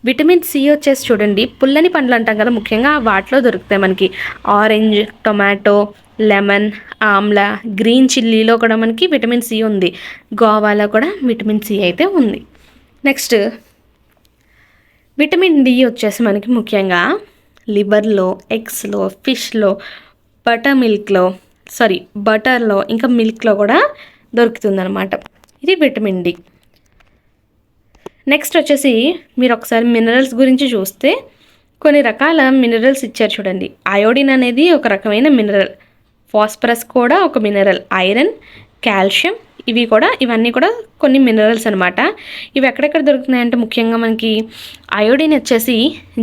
విటమిన్ సి వచ్చేసి చూడండి, పుల్లని పండ్లు అంటాం కదా, ముఖ్యంగా వాటిలో దొరుకుతాయి మనకి. Orange, tomato, lemon, amla, green చిల్లీలో కూడా మనకి విటమిన్ సి ఉంది. గోవాలో కూడా విటమిన్ సి అయితే ఉంది. నెక్స్ట్ విటమిన్ డి వచ్చేసి మనకి ముఖ్యంగా లివర్లో, ఎగ్స్లో, ఫిష్లో, బటర్లో ఇంకా మిల్క్లో కూడా దొరుకుతుందన్నమాట. ఇది విటమిన్ డి. నెక్స్ట్ వచ్చేసి మీరు ఒకసారి మినరల్స్ గురించి చూస్తే కొన్ని రకాల మినరల్స్ ఇచ్చారు చూడండి. అయోడిన్ అనేది ఒక రకమైన మినరల్, ఫాస్ఫరస్ కూడా ఒక మినరల్, ఐరన్, కాల్షియం, ఇవన్నీ కూడా కొన్ని మినరల్స్ అనమాట. ఇవి ఎక్కడెక్కడ దొరుకుతున్నాయంటే ముఖ్యంగా మనకి అయోడిన్ వచ్చేసి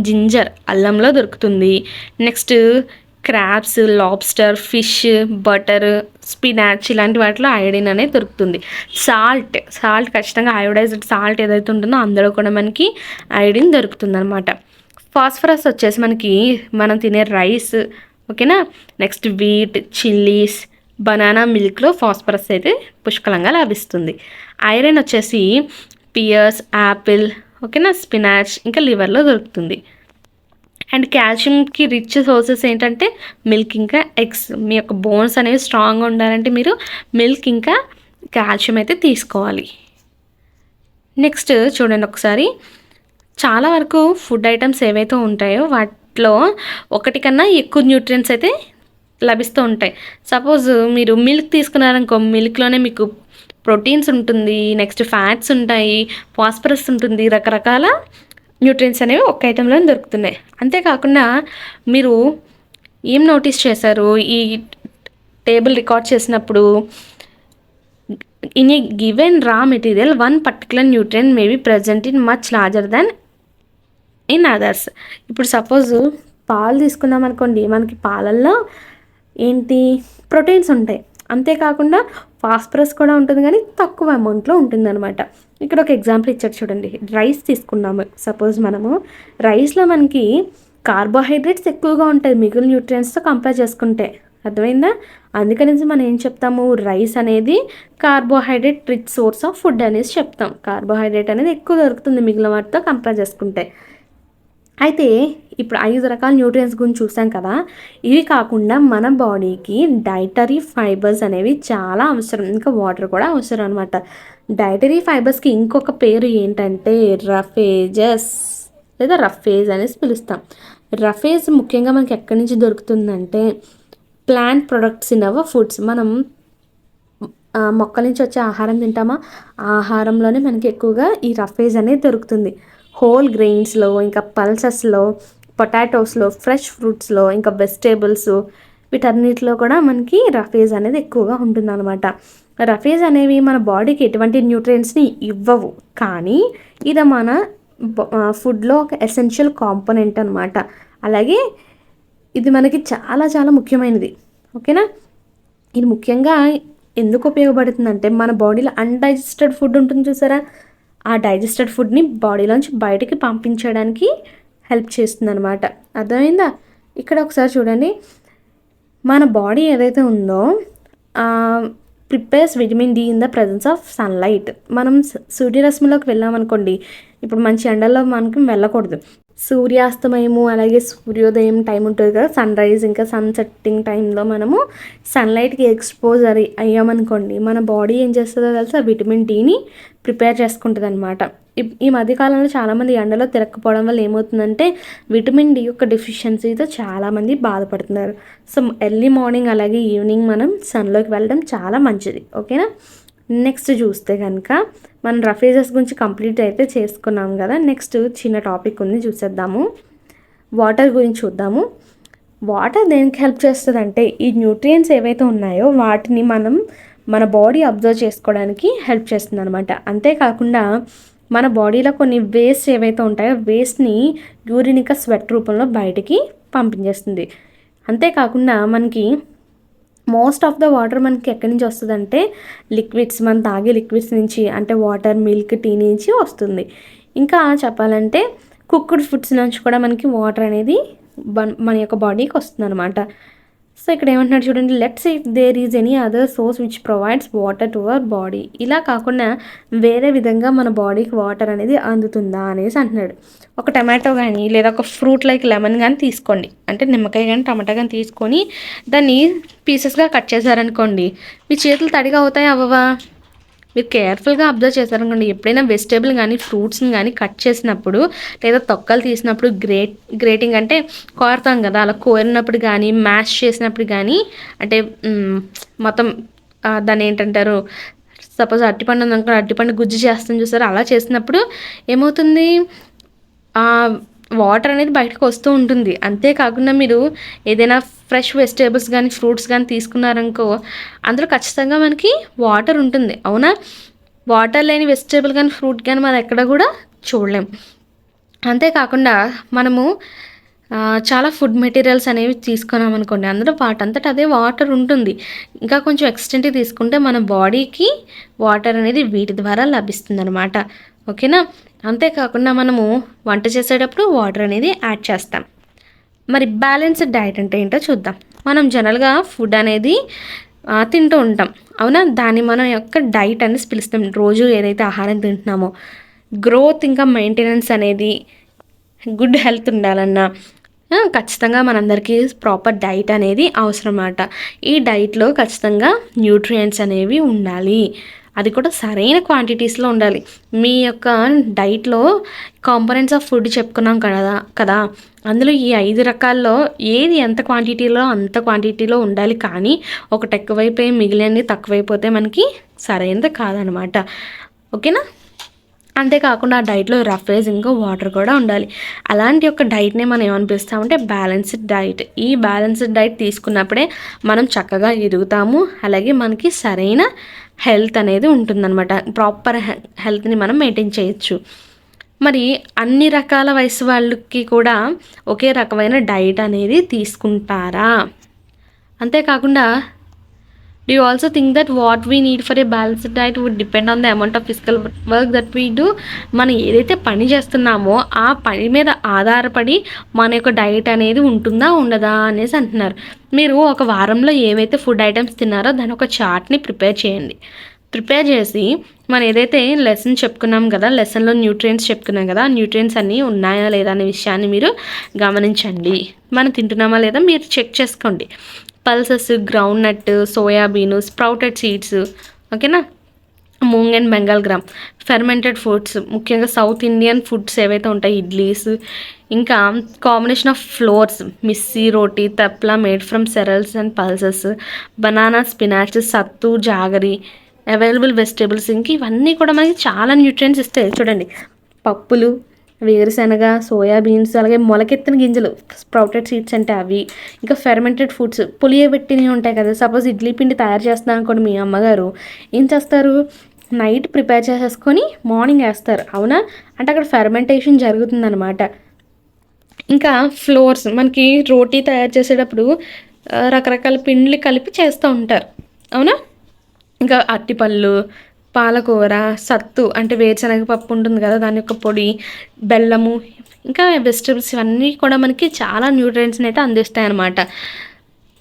జింజర్, అల్లంలో దొరుకుతుంది. Next crabs, lobster, fish, butter, spinach ఇలాంటి వాటిలో అయోడిన్ అనేది దొరుకుతుంది. సాల్ట్ ఖచ్చితంగా అయోడైజ్డ్ సాల్ట్ ఏదైతే ఉంటుందో అందులో కూడా మనకి అయోడిన్ దొరుకుతుంది అనమాట. ఫాస్ఫరస్ వచ్చేసి మనకి మనం తినే రైస్, ఓకేనా? నెక్స్ట్ వీట్, చిల్లీస్, బనానా మిల్క్లో ఫాస్ఫరస్ అయితే పుష్కలంగా లభిస్తుంది. ఐరన్ వచ్చేసి పియర్స్, యాపిల్, ఓకేనా, స్పినాచ్ ఇంకా లివర్లో దొరుకుతుంది. అండ్ కాల్షియంకి రిచ్ సోర్సెస్ ఏంటంటే మిల్క్ ఇంకా ఎగ్స్. మీ యొక్క బోన్స్ అనేవి స్ట్రాంగ్గా ఉండాలంటే మీరు మిల్క్ ఇంకా కాల్షియం అయితే తీసుకోవాలి. నెక్స్ట్ చూడండి ఒకసారి, చాలా వరకు ఫుడ్ ఐటమ్స్ ఏవైతే ఉంటాయో వాటిలో ఒకటి కన్నా ఎక్కువ న్యూట్రియంట్స్ అయితే లభిస్తూ ఉంటాయి. సపోజ్ మీరు మిల్క్ తీసుకున్నారనుకో, మిల్క్లోనే మీకు ప్రోటీన్స్ ఉంటుంది, నెక్స్ట్ ఫ్యాట్స్ ఉంటాయి, ఫాస్ఫరస్ ఉంటుంది, రకరకాల న్యూట్రియంట్స్ అనేవి ఒక ఐటెంలో దొరుకుతున్నాయి. అంతేకాకుండా మీరు ఏం నోటీస్ చేశారు, ఈ టేబుల్ రికార్డ్ చేసినప్పుడు in a given raw material one particular nutrient may be present in much larger than in others. ఇప్పుడు సపోజ్ పాలు తీసుకున్నాం అనుకోండి, మనకి పాలల్లో ఏంటి ప్రోటీన్స్ ఉంటాయి, అంతేకాకుండా ఫాస్ఫరస్ కూడా ఉంటుంది, కానీ తక్కువ అమౌంట్లో ఉంటుందన్నమాట. ఇక్కడ ఒక ఎగ్జాంపుల్ ఇచ్చారు చూడండి. రైస్ తీసుకున్నాము, సపోజ్ మనము రైస్లో మనకి కార్బోహైడ్రేట్స్ ఎక్కువగా ఉంటాయి మిగిలిన న్యూట్రియంట్స్తో కంపేర్ చేసుకుంటే. అర్థమైందా? అందుకనేసి మనం ఏం చెప్తాము, రైస్ అనేది carbohydrate rich source of food అనేసి చెప్తాం. కార్బోహైడ్రేట్ అనేది ఎక్కువ దొరుకుతుంది మిగిలిన వాటితో కంపేర్ చేసుకుంటే. అయితే ఇప్పుడు 5 రకాల న్యూట్రియంట్స్ గురించి చూసాం కదా. ఇవి కాకుండా మన బాడీకి డైటరీ ఫైబర్స్ అనేవి చాలా అవసరం. ఇంకా వాటర్ కూడా అవసరం అనమాట. డైటరీ ఫైబర్స్కి ఇంకొక పేరు ఏంటంటే రఫేజెస్ లేదా రఫేజ్ అనేసి పిలుస్తాం. రఫేజ్ ముఖ్యంగా మనకి ఎక్కడి నుంచి దొరుకుతుందంటే plant products in our foods. మనం మొక్కల నుంచి వచ్చే ఆహారం తింటామా, ఆహారంలోనే మనకి ఎక్కువగా ఈ రఫేజ్ అనేది దొరుకుతుంది. హోల్ గ్రెయిన్స్లో, ఇంకా పల్సెస్లో, పొటాటోస్లో, ఫ్రెష్ ఫ్రూట్స్లో, ఇంకా వెజిటేబుల్స్, వీటన్నిటిలో కూడా మనకి రఫేజ్ అనేది ఎక్కువగా ఉంటుందన్నమాట. రఫేజ్ అనేవి మన బాడీకి ఎటువంటి న్యూట్రియంట్స్ని ఇవ్వవు, కానీ ఇది మన ఫుడ్లో ఒక ఎసెన్షియల్ కాంపోనెంట్ అనమాట. అలాగే ఇది మనకి చాలా చాలా ముఖ్యమైనది. ఓకేనా? ఇది ముఖ్యంగా ఎందుకు ఉపయోగపడుతుందంటే మన బాడీలో అన్డైజెస్టెడ్ ఫుడ్ ఉంటుంది చూసారా, ఆ డైజెస్టెడ్ ఫుడ్ని బాడీలోంచి బయటికి పంపించడానికి హెల్ప్ చేస్తుంది అనమాట. అర్థమైందా? ఇక్కడ ఒకసారి చూడండి, మన బాడీ ఏదైతే ఉందో prepares vitamin D in the presence of sunlight. మనం సూర్యరశ్మిలోకి వెళ్ళామనుకోండి, ఇప్పుడు మంచి ఎండల్లో మనకి వెళ్ళకూడదు. సూర్యాస్తమయము అలాగే సూర్యోదయం టైం ఉంటుంది కదా, సన్ రైజ్ ఇంకా సన్ సెట్టింగ్ టైంలో మనము సన్లైట్కి ఎక్స్పోజ్ అయ్యామనుకోండి, మన బాడీ ఏం చేస్తుందో తెలుసా, విటమిన్ డిని ప్రిపేర్ చేసుకుంటుంది అనమాట. ఈ మధ్యకాలంలో చాలామంది ఎండలో తిరగకపోవడం వల్ల ఏమవుతుందంటే విటమిన్ డి యొక్క డెఫిషియన్సీతో చాలామంది బాధపడుతున్నారు. సో ఎర్లీ మార్నింగ్ అలాగే ఈవినింగ్ మనం సన్లోకి వెళ్ళడం చాలా మంచిది. ఓకేనా? నెక్స్ట్ చూస్తే కనుక మనం రఫేజెస్ గురించి కంప్లీట్ అయితే చేసుకున్నాం కదా. నెక్స్ట్ చిన్న టాపిక్ ఉంది, చూసేద్దాము. వాటర్ గురించి చూద్దాము. వాటర్ దేనికి హెల్ప్ చేస్తుందంటే ఈ న్యూట్రియంట్స్ ఏవైతే ఉన్నాయో వాటిని మన బాడీ అబ్జర్వ్ చేసుకోవడానికి హెల్ప్ చేస్తుంది అనమాట. అంతేకాకుండా మన బాడీలో కొన్ని వేస్ట్ ఏవైతే ఉంటాయో వేస్ట్ని యూరిన్ ఇంకా స్వెట్ రూపంలో బయటికి పంపించేస్తుంది. అంతేకాకుండా మనకి మోస్ట్ ఆఫ్ ద వాటర్ మనకి ఎక్కడి నుంచి వస్తుందంటే లిక్విడ్స్, మనం తాగే లిక్విడ్స్ నుంచి, అంటే వాటర్, మిల్క్, టీ నుంచి వస్తుంది. ఇంకా చెప్పాలంటే కుక్డ్ ఫుడ్స్ నుంచి కూడా మనకి వాటర్ అనేది మన యొక్క బాడీకి వస్తుంది అనమాట. సో ఇక్కడ ఏమంటున్నాడు చూడండి, let's if there is any other source which provides water to our body. ఇలా కాకుండా వేరే విధంగా మన బాడీకి వాటర్ అనేది అందుతుందా అనేసి అంటున్నాడు. ఒక టమాటో కానీ లేదా ఒక ఫ్రూట్ లైక్ లెమన్ కానీ తీసుకోండి, అంటే నిమ్మకాయ కానీ టమాటా కానీ తీసుకొని దాన్ని పీసెస్గా కట్ చేశారనుకోండి, మీ చేతులు తడిగా అవుతాయి అవ్వవా? మీరు కేర్ఫుల్గా అబ్జర్వ్ చేశారనుకోండి, ఎప్పుడైనా వెజిటేబుల్ కానీ ఫ్రూట్స్ని కానీ కట్ చేసినప్పుడు లేదా తొక్కలు తీసినప్పుడు గ్రేటింగ్ అంటే కోరుతాం కదా, అలా కోరినప్పుడు కానీ మ్యాష్ చేసినప్పుడు కానీ, అంటే మొత్తం దాన్ని ఏంటంటారు, సపోజ్ అరటిపండు ఉందనుకో, అరటిపండు గుజ్జు చేస్తాం చూసారు, అలా చేసినప్పుడు ఏమవుతుంది, వాటర్ అనేది బయటకు వస్తూ ఉంటుంది. అంతేకాకుండా మీరు ఏదైనా ఫ్రెష్ వెజిటేబుల్స్ కానీ ఫ్రూట్స్ కానీ తీసుకున్నారనుకో, అందులో ఖచ్చితంగా మనకి వాటర్ ఉంటుంది. అవునా? వాటర్ లేని వెజిటేబుల్ కానీ ఫ్రూట్ కానీ మనం ఎక్కడ కూడా చూడలేం. అంతేకాకుండా మనము చాలా ఫుడ్ మెటీరియల్స్ అనేవి తీసుకున్నాం అనుకోండి, అందులో వాటంతట అదే వాటర్ ఉంటుంది. ఇంకా కొంచెం ఎక్స్టెంట్గా తీసుకుంటే మన బాడీకి వాటర్ అనేది వీటి ద్వారా లభిస్తుంది అనమాట. ఓకేనా? అంతేకాకుండా మనము వంట చేసేటప్పుడు వాటర్ అనేది యాడ్ చేస్తాం. మరి బ్యాలెన్స్డ్ డైట్ అంటే ఏంటో చూద్దాం. మనం జనరల్గా ఫుడ్ అనేది తింటూ ఉంటాం, అవునా? దాన్ని మనం యొక్క డైట్ అనేసి పిలుస్తాం. రోజు ఏదైతే ఆహారం తింటున్నామో గ్రోత్ ఇంకా మెయింటెనెన్స్ అనేది, గుడ్ హెల్త్ ఉండాలన్నా ఖచ్చితంగా మనందరికీ ప్రాపర్ డైట్ అనేది అవసరం అన్నమాట. ఈ డైట్లో ఖచ్చితంగా న్యూట్రియంట్స్ అనేవి ఉండాలి, అది కూడా సరైన క్వాంటిటీస్లో ఉండాలి. మీ యొక్క డైట్లో కాంపోనెంట్స్ ఆఫ్ ఫుడ్ చెప్పుకున్నాం కదా, అందులో ఈ 5 రకాల్లో ఏది ఎంత క్వాంటిటీలో అంత క్వాంటిటీలో ఉండాలి. కానీ ఒకటి ఎక్కువైపోయి మిగిలినవి తక్కువైపోతే మనకి సరైనది కాదనమాట. ఓకేనా? అంతేకాకుండా ఆ డైట్లో రఫేజ్ ఇంకా వాటర్ కూడా ఉండాలి. అలాంటి ఒక డైట్నే మనం ఏమనిపిస్తామంటే బ్యాలెన్స్డ్ డైట్. ఈ బ్యాలెన్స్డ్ డైట్ తీసుకున్నప్పుడే మనం చక్కగా ఎదుగుతాము, అలాగే మనకి సరైన హెల్త్ అనేది ఉంటుందన్నమాట. ప్రాపర్ హెల్త్ని మనం మెయింటైన్ చేయొచ్చు. మరి అన్ని రకాల వయసు వాళ్ళకి కూడా ఒకే రకమైన డైట్ అనేది తీసుకుంటారా? అంతేకాకుండా Do you also think that what we need for a balanced diet would depend on the amount of physical work that we do? మనం ఏదైతే పని చేస్తున్నామో ఆ పని మీద ఆధారపడి మన యొక్క డైట్ అనేది ఉంటుందా ఉండదా అనేసి అంటున్నారు. మీరు ఒక వారంలో ఏవైతే ఫుడ్ ఐటమ్స్ తిన్నారో దాని ఒక చార్ట్ని ప్రిపేర్ చేయండి. ప్రిపేర్ చేసి మనం ఏదైతే లెసన్ చెప్పుకున్నాం కదా, లెసన్లో న్యూట్రియంట్స్ చెప్పుకున్నాం కదా, న్యూట్రియంట్స్ అన్నీ ఉన్నాయా లేదా అనే విషయాన్ని మీరు గమనించండి. మనం తింటున్నామా లేదా మీరు చెక్ చేసుకోండి. Pulses, groundnut, soybean, sprouted seeds, ఓకేనా, moong and Bengal gram, fermented foods, ముఖ్యంగా సౌత్ ఇండియన్ ఫుడ్స్ ఏవైతే ఉంటాయి, ఇడ్లీస్, ఇంకా combination of flours, missi, roti, thepla made from cereals and pulses, banana, spinach, sattu, jaggery, available vegetables, ఇంక ఇవన్నీ కూడా మనకి చాలా న్యూట్రియంట్స్ ఇస్తాయి. చూడండి, పప్పులు, వేరుశనగ, సోయాబీన్స్, అలాగే మొలకెత్తిన గింజలు, స్ప్రౌటెడ్ సీడ్స్ అంటే అవి, ఇంకా ఫెర్మెంటెడ్ ఫుడ్స్, పులియబెట్టినవి ఉంటాయి కదా. సపోజ్ ఇడ్లీ పిండి తయారు చేస్తున్నాను అనుకోండి, మీ అమ్మగారు ఏం చేస్తారు, నైట్ ప్రిపేర్ చేసేసుకొని మార్నింగ్ వేస్తారు, అవునా, అంటే అక్కడ ఫెర్మెంటేషన్ జరుగుతుందన్నమాట. ఇంకా ఫ్లోర్స్, మనకి రోటీ తయారు చేసేటప్పుడు రకరకాల పిండ్లు కలిపి చేస్తూ ఉంటారు, అవునా. ఇంకా అరటిపళ్ళు, పాలకూర, సత్తు అంటే వేరుశనగ పప్పు ఉంటుంది కదా, దాని యొక్క పొడి, బెల్లము, ఇంకా వెజిటబుల్స్, ఇవన్నీ కూడా మనకి చాలా న్యూట్రియంట్స్ని అయితే అందిస్తాయి అన్నమాట.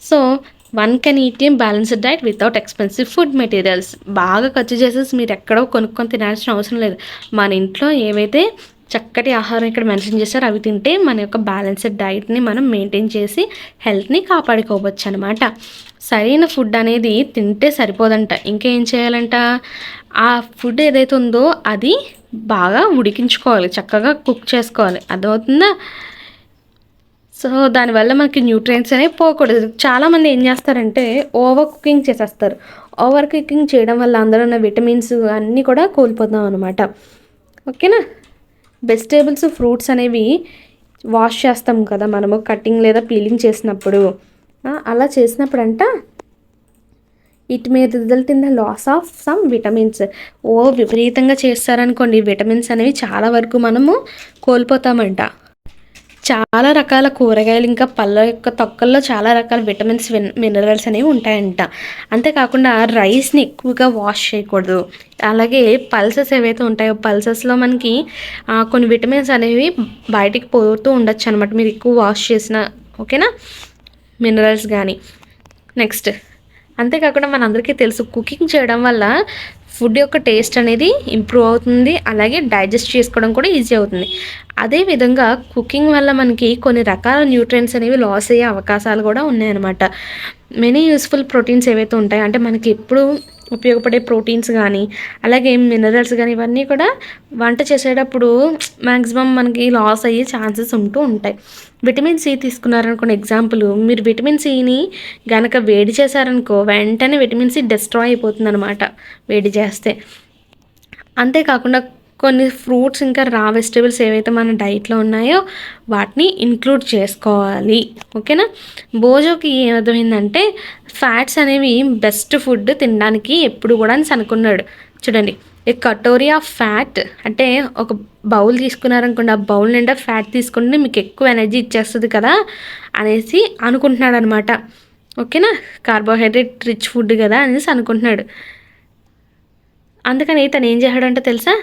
So one can eat a balanced diet without expensive food materials. బాగా ఖర్చు చేసేసి మీరు ఎక్కడో కొనుక్కొని తినాల్సిన అవసరం లేదు. మన ఇంట్లో ఏవైతే చక్కటి ఆహారం ఇక్కడ మెన్షన్ చేస్తారో అవి తింటే మన యొక్క బ్యాలెన్స్డ్ డైట్ని మనం మెయింటైన్ చేసి హెల్త్ని కాపాడుకోవచ్చు అనమాట. సరైన ఫుడ్ అనేది తింటే సరిపోదంట, ఇంకేం చేయాలంట, ఆ ఫుడ్ ఏదైతే ఉందో అది బాగా ఉడికించుకోవాలి, చక్కగా కుక్ చేసుకోవాలి, అర్థమవుతుందా. సో దానివల్ల మనకి న్యూట్రియంట్స్ అనేవి పోకూడదు. చాలామంది ఏం చేస్తారంటే ఓవర్ కుకింగ్ చేసేస్తారు. ఓవర్ కుకింగ్ చేయడం వల్ల అందులో ఉన్న విటమిన్స్ అన్నీ కూడా కోల్పోతాం అనమాట, ఓకేనా. వెజిటేబుల్స్, ఫ్రూట్స్ అనేవి వాష్ చేస్తాం కదా మనము, కటింగ్ లేదా పీలింగ్ చేసినప్పుడు, అలా చేసినప్పుడు it may result in the loss of some vitamins. విపరీతంగా చేస్తారనుకోండి, విటమిన్స్ అనేవి చాలా వరకు మనము కోల్పోతామంట. చాలా రకాల కూరగాయలు ఇంకా పళ్ళ యొక్క తొక్కల్లో చాలా రకాల విటమిన్స్, మినరల్స్ అనేవి ఉంటాయంట. అంతేకాకుండా రైస్ని ఎక్కువగా వాష్ చేయకూడదు. అలాగే పల్సెస్ ఏవైతే ఉంటాయో పల్సెస్లో మనకి కొన్ని విటమిన్స్ అనేవి బయటికి పోతూ ఉండొచ్చు అనమాట, మీరు ఎక్కువ వాష్ చేసిన, ఓకేనా, మినరల్స్ కానీ. నెక్స్ట్, అంతేకాకుండా మనందరికీ తెలుసు కుకింగ్ చేయడం వల్ల ఫుడ్ యొక్క టేస్ట్ అనేది ఇంప్రూవ్ అవుతుంది, అలాగే డైజెస్ట్ చేసుకోవడం కూడా ఈజీ అవుతుంది. అదేవిధంగా కుకింగ్ వల్ల మనకి కొన్ని రకాల న్యూట్రియంట్స్ అనేవి లాస్ అయ్యే అవకాశాలు కూడా ఉన్నాయన్నమాట. మెనీ యూస్ఫుల్ ప్రోటీన్స్ ఏవైతే ఉంటాయో, అంటే మనకి ఎప్పుడు ఉపయోగపడే ప్రోటీన్స్ కానీ అలాగే మినరల్స్ కానీ ఇవన్నీ కూడా వంట చేసేటప్పుడు మ్యాక్సిమం మనకి లాస్ అయ్యే ఛాన్సెస్ ఉంటూ ఉంటాయి. విటమిన్ సి తీసుకున్నారనుకోండి, ఎగ్జాంపుల్, మీరు విటమిన్ సిని గనక వేడి చేశారనుకో వెంటనే విటమిన్ సి డిస్ట్రాయ్ అయిపోతుంది అనమాట వేడి చేస్తే. అంతేకాకుండా కొన్ని ఫ్రూట్స్ ఇంకా రా వెజిటేబుల్స్ ఏవైతే మన డైట్లో ఉన్నాయో వాటిని ఇంక్లూడ్ చేసుకోవాలి, ఓకేనా. భోజోకి ఏమర్థమైందంటే ఫ్యాట్స్ అనేవి బెస్ట్ ఫుడ్ తినడానికి ఎప్పుడు కూడా అని అనుకున్నాడు. చూడండి, ఏ కటోరీ ఆఫ్ ఫ్యాట్ అంటే ఒక బౌల్ తీసుకున్నారనుకోండి, ఆ బౌల్ నిండా ఫ్యాట్ తీసుకుంటే మీకు ఎక్కువ ఎనర్జీ ఇచ్చేస్తుంది కదా అనేసి అనుకుంటున్నాడు అనమాట, ఓకేనా. కార్బోహైడ్రేట్ రిచ్ ఫుడ్ కదా అనేసి అనుకుంటున్నాడు. అందుకని తను ఏం చేశాడంటే తెలుసా,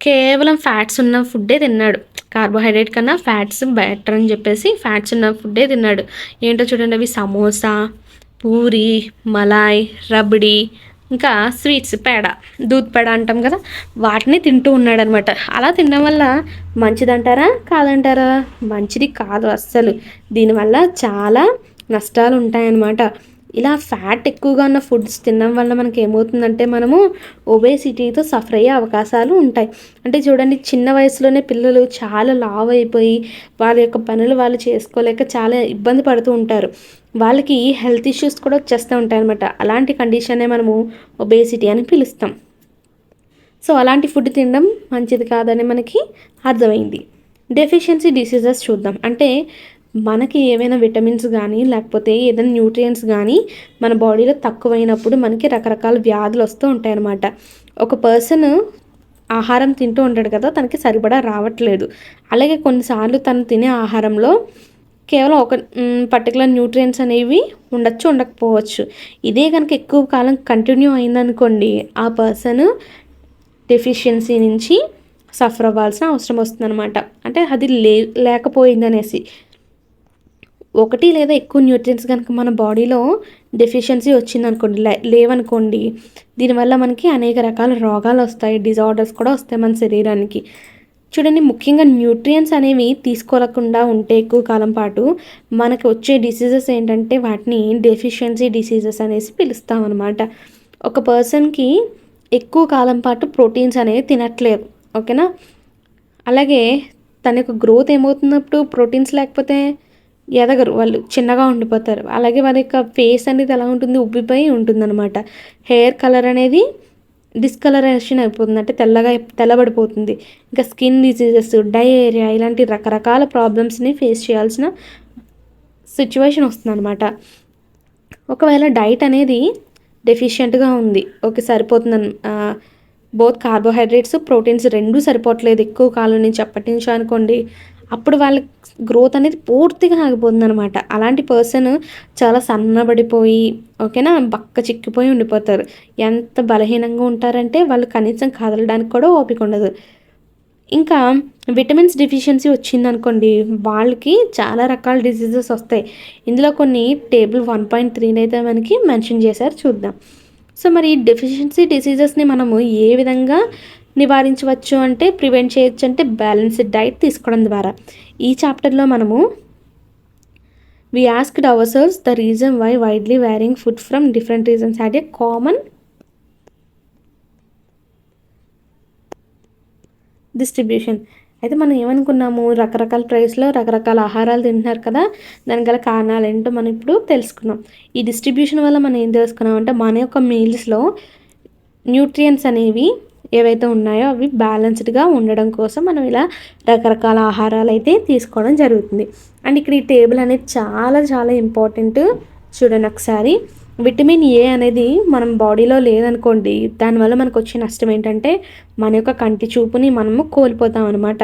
కేవలం ఫ్యాట్స్ ఉన్న ఫుడ్డే తిన్నాడు. కార్బోహైడ్రేట్ కన్నా ఫ్యాట్స్ బెటర్ అని చెప్పేసి ఫ్యాట్స్ ఉన్న ఫుడ్డే తిన్నాడు. ఏంటో చూడండి, అవి సమోసా, పూరి, మలాయ్, రబడి, ఇంకా స్వీట్స్, పేడ, దూద్ పేడ అంటాం కదా, వాటిని తింటూ ఉన్నాడనమాట. అలా తినడం వల్ల మంచిదంటారా కాదంటారా? మంచిది కాదు అస్సలు. దీనివల్ల చాలా నష్టాలు ఉంటాయన్నమాట. ఇలా ఫ్యాట్ ఎక్కువగా ఉన్న ఫుడ్స్ తినడం వల్ల మనకి ఏమవుతుందంటే మనము ఒబేసిటీతో సఫర్ అయ్యే అవకాశాలు ఉంటాయి. అంటే చూడండి, చిన్న వయసులోనే పిల్లలు చాలా లావ్ అయిపోయి వాళ్ళ యొక్క పనులు వాళ్ళు చేసుకోలేక చాలా ఇబ్బంది పడుతూ ఉంటారు. వాళ్ళకి హెల్త్ ఇష్యూస్ కూడా వచ్చేస్తూ ఉంటాయి అనమాట. అలాంటి కండిషన్నే మనము ఒబేసిటీ అని పిలుస్తాం. సో అలాంటి ఫుడ్ తినడం మంచిది కాదని మనకి అర్థమైంది. డెఫిషియన్సీ డిసీజెస్ చూద్దాం. అంటే మనకి ఏవైనా విటమిన్స్ కానీ లేకపోతే ఏదైనా న్యూట్రియంట్స్ కానీ మన బాడీలో తక్కువైనప్పుడు మనకి రకరకాల వ్యాధులు వస్తూ ఉంటాయి అన్నమాట. ఒక పర్సన్ ఆహారం తింటూ ఉంటాడు కదా, తనకి సరిపడా రావట్లేదు. అలాగే కొన్నిసార్లు తను తినే ఆహారంలో కేవలం ఒక పర్టికులర్ న్యూట్రియంట్స్ అనేవి ఉండొచ్చు, ఉండకపోవచ్చు. ఇదే కనుక ఎక్కువ కాలం కంటిన్యూ అయిందనుకోండి, ఆ పర్సన్ డెఫిషియన్సీ నుంచి సఫర్ అవ్వాల్సిన అవసరం వస్తుందన్నమాట. అంటే అది లేకపోయిందనేసి. ఒకటి లేదా ఎక్కువ న్యూట్రియంట్స్ కనుక మన బాడీలో డెఫిషియన్సీ వచ్చిందనుకోండి, లేవనుకోండి, దీనివల్ల మనకి అనేక రకాల రోగాలు వస్తాయి, డిజార్డర్స్ కూడా వస్తాయి మన శరీరానికి. చూడండి, ముఖ్యంగా న్యూట్రియంట్స్ అనేవి తీసుకోకుండా ఉంటే ఎక్కువ కాలం పాటు మనకు వచ్చే డిసీజెస్ ఏంటంటే వాటిని డెఫిషియన్సీ డిసీజెస్ అనేసి పిలుస్తాం అనమాట. ఒక పర్సన్కి ఎక్కువ కాలం పాటు ప్రోటీన్స్ అనేవి తినట్లేదు, ఓకేనా. అలాగే తన యొక్క గ్రోత్ ఏమవుతున్నప్పుడు ప్రోటీన్స్ లేకపోతే ఎదగరు, వాళ్ళు చిన్నగా ఉండిపోతారు. అలాగే వాళ్ళ యొక్క ఫేస్ అనేది ఎలా ఉంటుంది, ఉబ్బిపోయి ఉంటుందన్నమాట. హెయిర్ కలర్ అనేది డిస్కలరేషన్ అయిపోతుంది, అంటే తెల్లబడిపోతుంది. ఇంకా స్కిన్ డిసీజెస్, డయేరియా ఇలాంటి రకరకాల ప్రాబ్లమ్స్ని ఫేస్ చేయాల్సిన సిచ్యువేషన్ వస్తుందన్నమాట. ఒకవేళ డైట్ అనేది డెఫిషియెంట్గా ఉంది, ఓకే సరిపోతుందని, బోత్ కార్బోహైడ్రేట్స్ ప్రోటీన్స్ రెండూ సరిపోవట్లేదు ఎక్కువ కాలం నుంచి అప్పటి నుంచి అనుకోండి, అప్పుడు వాళ్ళ గ్రోత్ అనేది పూర్తిగా ఆగిపోతుంది అనమాట. అలాంటి పర్సన్ చాలా సన్నబడిపోయి, ఓకేనా, బక్క చిక్కిపోయి ఉండిపోతారు. ఎంత బలహీనంగా ఉంటారంటే వాళ్ళు కనీసం కదలడానికి కూడా ఓపిక ఉండదు. ఇంకా విటమిన్స్ డెఫిషియన్సీ వచ్చిందనుకోండి, వాళ్ళకి చాలా రకాల డిసీజెస్ వస్తాయి. ఇందులో కొన్ని టేబుల్ 1.3 అయితే మనకి మెన్షన్ చేశారు, చూద్దాం. సో మరి ఈ డెఫిషియన్సీ డిసీజెస్ని మనము ఏ విధంగా నివారించవచ్చు అంటే, ప్రివెంట్ చేయొచ్చు అంటే బ్యాలెన్స్డ్ డైట్ తీసుకోవడం ద్వారా. ఈ చాప్టర్లో మనము we asked our cells the reason why widely varying food from different regions had a common distribution. అయితే మనం ఏమనుకున్నాము, రకరకాల ప్రైస్లో రకరకాల ఆహారాలు తింటున్నారు కదా, దానికి గల కారణాలు ఏంటో మనం ఇప్పుడు తెలుసుకున్నాం. ఈ డిస్ట్రిబ్యూషన్ వల్ల మనం ఏం తెలుసుకున్నాం అంటే, మన యొక్క మీల్స్లో న్యూట్రియంట్స్ అనేవి ఏవైతే ఉన్నాయో అవి బ్యాలెన్స్డ్గా ఉండడం కోసం మనం ఇలా రకరకాల ఆహారాలు అయితే తీసుకోవడం జరుగుతుంది. అండ్ ఇక్కడ ఈ టేబుల్ అనేది చాలా చాలా ఇంపార్టెంట్, చూడండి ఒకసారి. విటమిన్ ఏ అనేది మనం బాడీలో లేదనుకోండి, దానివల్ల మనకు వచ్చే నష్టం ఏంటంటే మన యొక్క కంటి చూపుని మనము కోల్పోతాం అనమాట.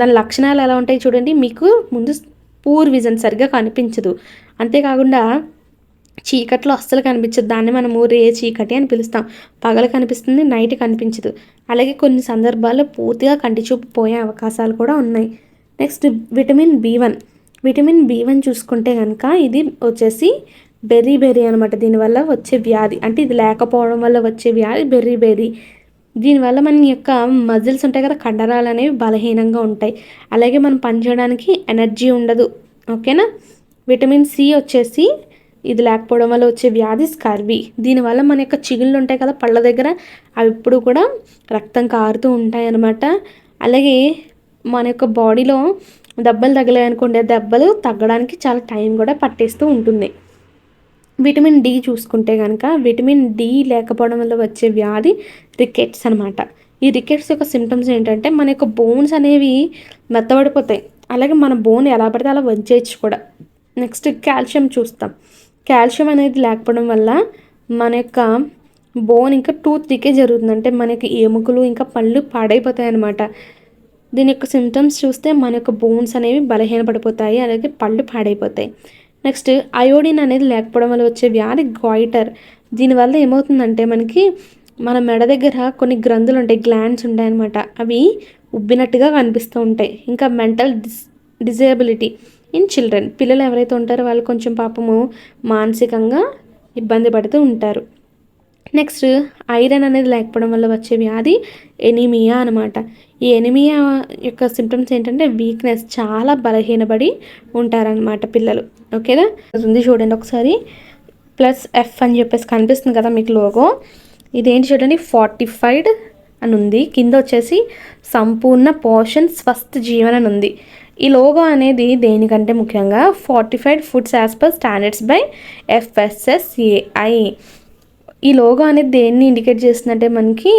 దాని లక్షణాలు ఎలా ఉంటాయి చూడండి, మీకు ముందు పూర్ విజన్ సరిగ్గా కనిపించదు, అంతేకాకుండా చీకట్లో అస్సలు కనిపించదు. దాన్ని మనము రే చీకటి అని పిలుస్తాం. పగలు కనిపిస్తుంది, నైట్ కనిపించదు. అలాగే కొన్ని సందర్భాల్లో పూర్తిగా కంటి చూపు పోయే అవకాశాలు కూడా ఉన్నాయి. Next vitamin B1. Vitamin B1 చూసుకుంటే కనుక ఇది వచ్చేసి బెర్రీ అనమాట. దీనివల్ల వచ్చే వ్యాధి, అంటే ఇది లేకపోవడం వల్ల వచ్చే వ్యాధి బెర్రీ. దీనివల్ల మన యొక్క మజిల్స్ ఉంటాయి కదా, కండరాలు అనేవి బలహీనంగా ఉంటాయి. అలాగే మనం పనిచేయడానికి ఎనర్జీ ఉండదు, ఓకేనా. విటమిన్ C వచ్చేసి ఇది లేకపోవడం వల్ల వచ్చే వ్యాధి స్కర్వీ. దీనివల్ల మన యొక్క చిగుళ్ళు ఉంటాయి కదా పళ్ళ దగ్గర, అవి ఇప్పుడు కూడా రక్తం కారుతూ ఉంటాయి అన్నమాట. అలాగే మన యొక్క బాడీలో దెబ్బలు తగిలాయనుకోండి, ఆ దెబ్బలు తగ్గడానికి చాలా టైం కూడా పట్టేస్తూ ఉంటుంది. విటమిన్ D చూసుకుంటే కనుక, విటమిన్ D లేకపోవడం వల్ల వచ్చే వ్యాధి రికెట్స్ అనమాట. ఈ రికెట్స్ యొక్క సిమ్టమ్స్ ఏంటంటే మన యొక్క బోన్స్ అనేవి మెత్తబడిపోతాయి. అలాగే మన బోన్ ఎలా పడితే అలా వంచేయచ్చు కూడా. నెక్స్ట్ కాల్షియం చూస్తాం. కాల్షియం అనేది లేకపోవడం వల్ల మన యొక్క బోన్ ఇంకా టూత్ డికే జరుగుతుంది, అంటే మన యొక్క ఎముకలు ఇంకా పళ్ళు పాడైపోతాయి అన్నమాట. దీని యొక్క సిమ్టమ్స్ చూస్తే మన యొక్క బోన్స్ అనేవి బలహీనపడిపోతాయి, అలాగే పళ్ళు పాడైపోతాయి. నెక్స్ట్ అయోడిన్ అనేది లేకపోవడం వల్ల వచ్చే వ్యాధి గాయిటర్. దీనివల్ల ఏమవుతుందంటే మనకి మన మెడ దగ్గర కొన్ని గ్రంథులు ఉంటాయి, గ్లాండ్స్ ఉంటాయి అన్నమాట, అవి ఉబ్బినట్టుగా కనిపిస్తూ ఉంటాయి. ఇంకా మెంటల్ డిజేబిలిటీ ఇన్ చిల్డ్రన్. పిల్లలు ఎవరైతే ఉంటారో వాళ్ళు కొంచెం పాపము మానసికంగా ఇబ్బంది పడుతూ ఉంటారు. నెక్స్ట్ ఐరన్ అనేది లేకపోవడం వల్ల వచ్చే వ్యాధి ఎనీమియా అనమాట. ఈ ఎనీమియా యొక్క సిమ్టమ్స్ ఏంటంటే వీక్నెస్, చాలా బలహీనపడి ఉంటారనమాట పిల్లలు, ఓకేనా. ఉంది చూడండి ఒకసారి, +F అని చెప్పేసి కనిపిస్తుంది కదా మీకు లోగో. ఇదేంటి చూడండి, ఫార్టిఫైడ్ అని ఉంది, కింద వచ్చేసి సంపూర్ణ పోషణ్ స్వస్థ జీవన్ అని ఉంది. ఈ లోగో అనేది దేనికంటే ముఖ్యంగా fortified foods as per standards by FSSAI. ఈ లోగో అనేది దేన్ని ఇండికేట్ చేస్తుందంటే మనకి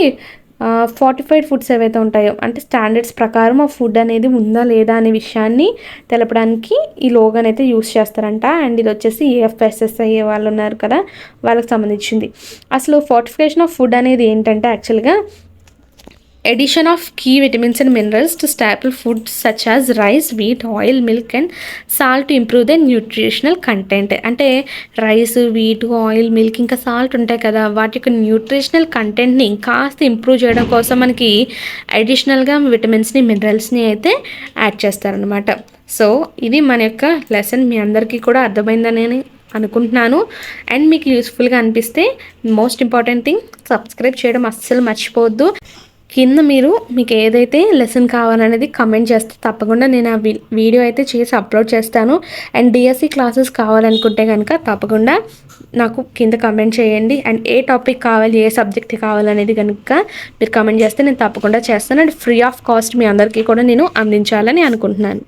ఫార్టిఫైడ్ ఫుడ్స్ ఏవైతే ఉంటాయో, అంటే స్టాండర్డ్స్ ప్రకారం ఆ ఫుడ్ అనేది ఉందా లేదా అనే విషయాన్ని తెలపడానికి ఈ లోగోని అయితే యూస్ చేస్తారంట. అండ్ ఇది వచ్చేసి FSSAI వాళ్ళు ఉన్నారు కదా, వాళ్ళకి సంబంధించింది. అసలు ఫార్టిఫికేషన్ ఆఫ్ ఫుడ్ అనేది ఏంటంటే యాక్చువల్గా addition of key vitamins and minerals to staple foods such as rice, wheat, oil, milk and salt to improve the nutritional content. అంటే రైస్, వీట్, ఆయిల్, మిల్క్ ఇంకా సాల్ట్ ఉంటాయి కదా, వాటి యొక్క న్యూట్రిషనల్ కంటెంట్ని ఇంకాస్త ఇంప్రూవ్ చేయడం కోసం మనకి అడిషనల్గా విటమిన్స్ని, మినరల్స్ని అయితే యాడ్ చేస్తారనమాట. సో ఇది మన యొక్క లెసన్. మీ అందరికీ కూడా అర్థమైందని అనుకుంటున్నాను. అండ్ మీకు యూస్ఫుల్గా అనిపిస్తే మోస్ట్ ఇంపార్టెంట్ థింగ్ సబ్స్క్రైబ్ చేయడం అస్సలు మర్చిపోవద్దు. కింద మీకు ఏదైతే లెసన్ కావాలనేది కమెంట్ చేస్తే తప్పకుండా నేను ఆ వీడియో అయితే చేసి అప్లోడ్ చేస్తాను. అండ్ డిఎస్సి క్లాసెస్ కావాలనుకుంటే కనుక తప్పకుండా నాకు కింద కమెంట్ చేయండి. అండ్ ఏ టాపిక్ కావాలి, ఏ సబ్జెక్ట్ కావాలనేది కనుక మీరు కమెంట్ చేస్తే నేను తప్పకుండా చేస్తాను. అండ్ ఫ్రీ ఆఫ్ కాస్ట్ మీ అందరికీ కూడా నేను అందించాలని అనుకుంటున్నాను.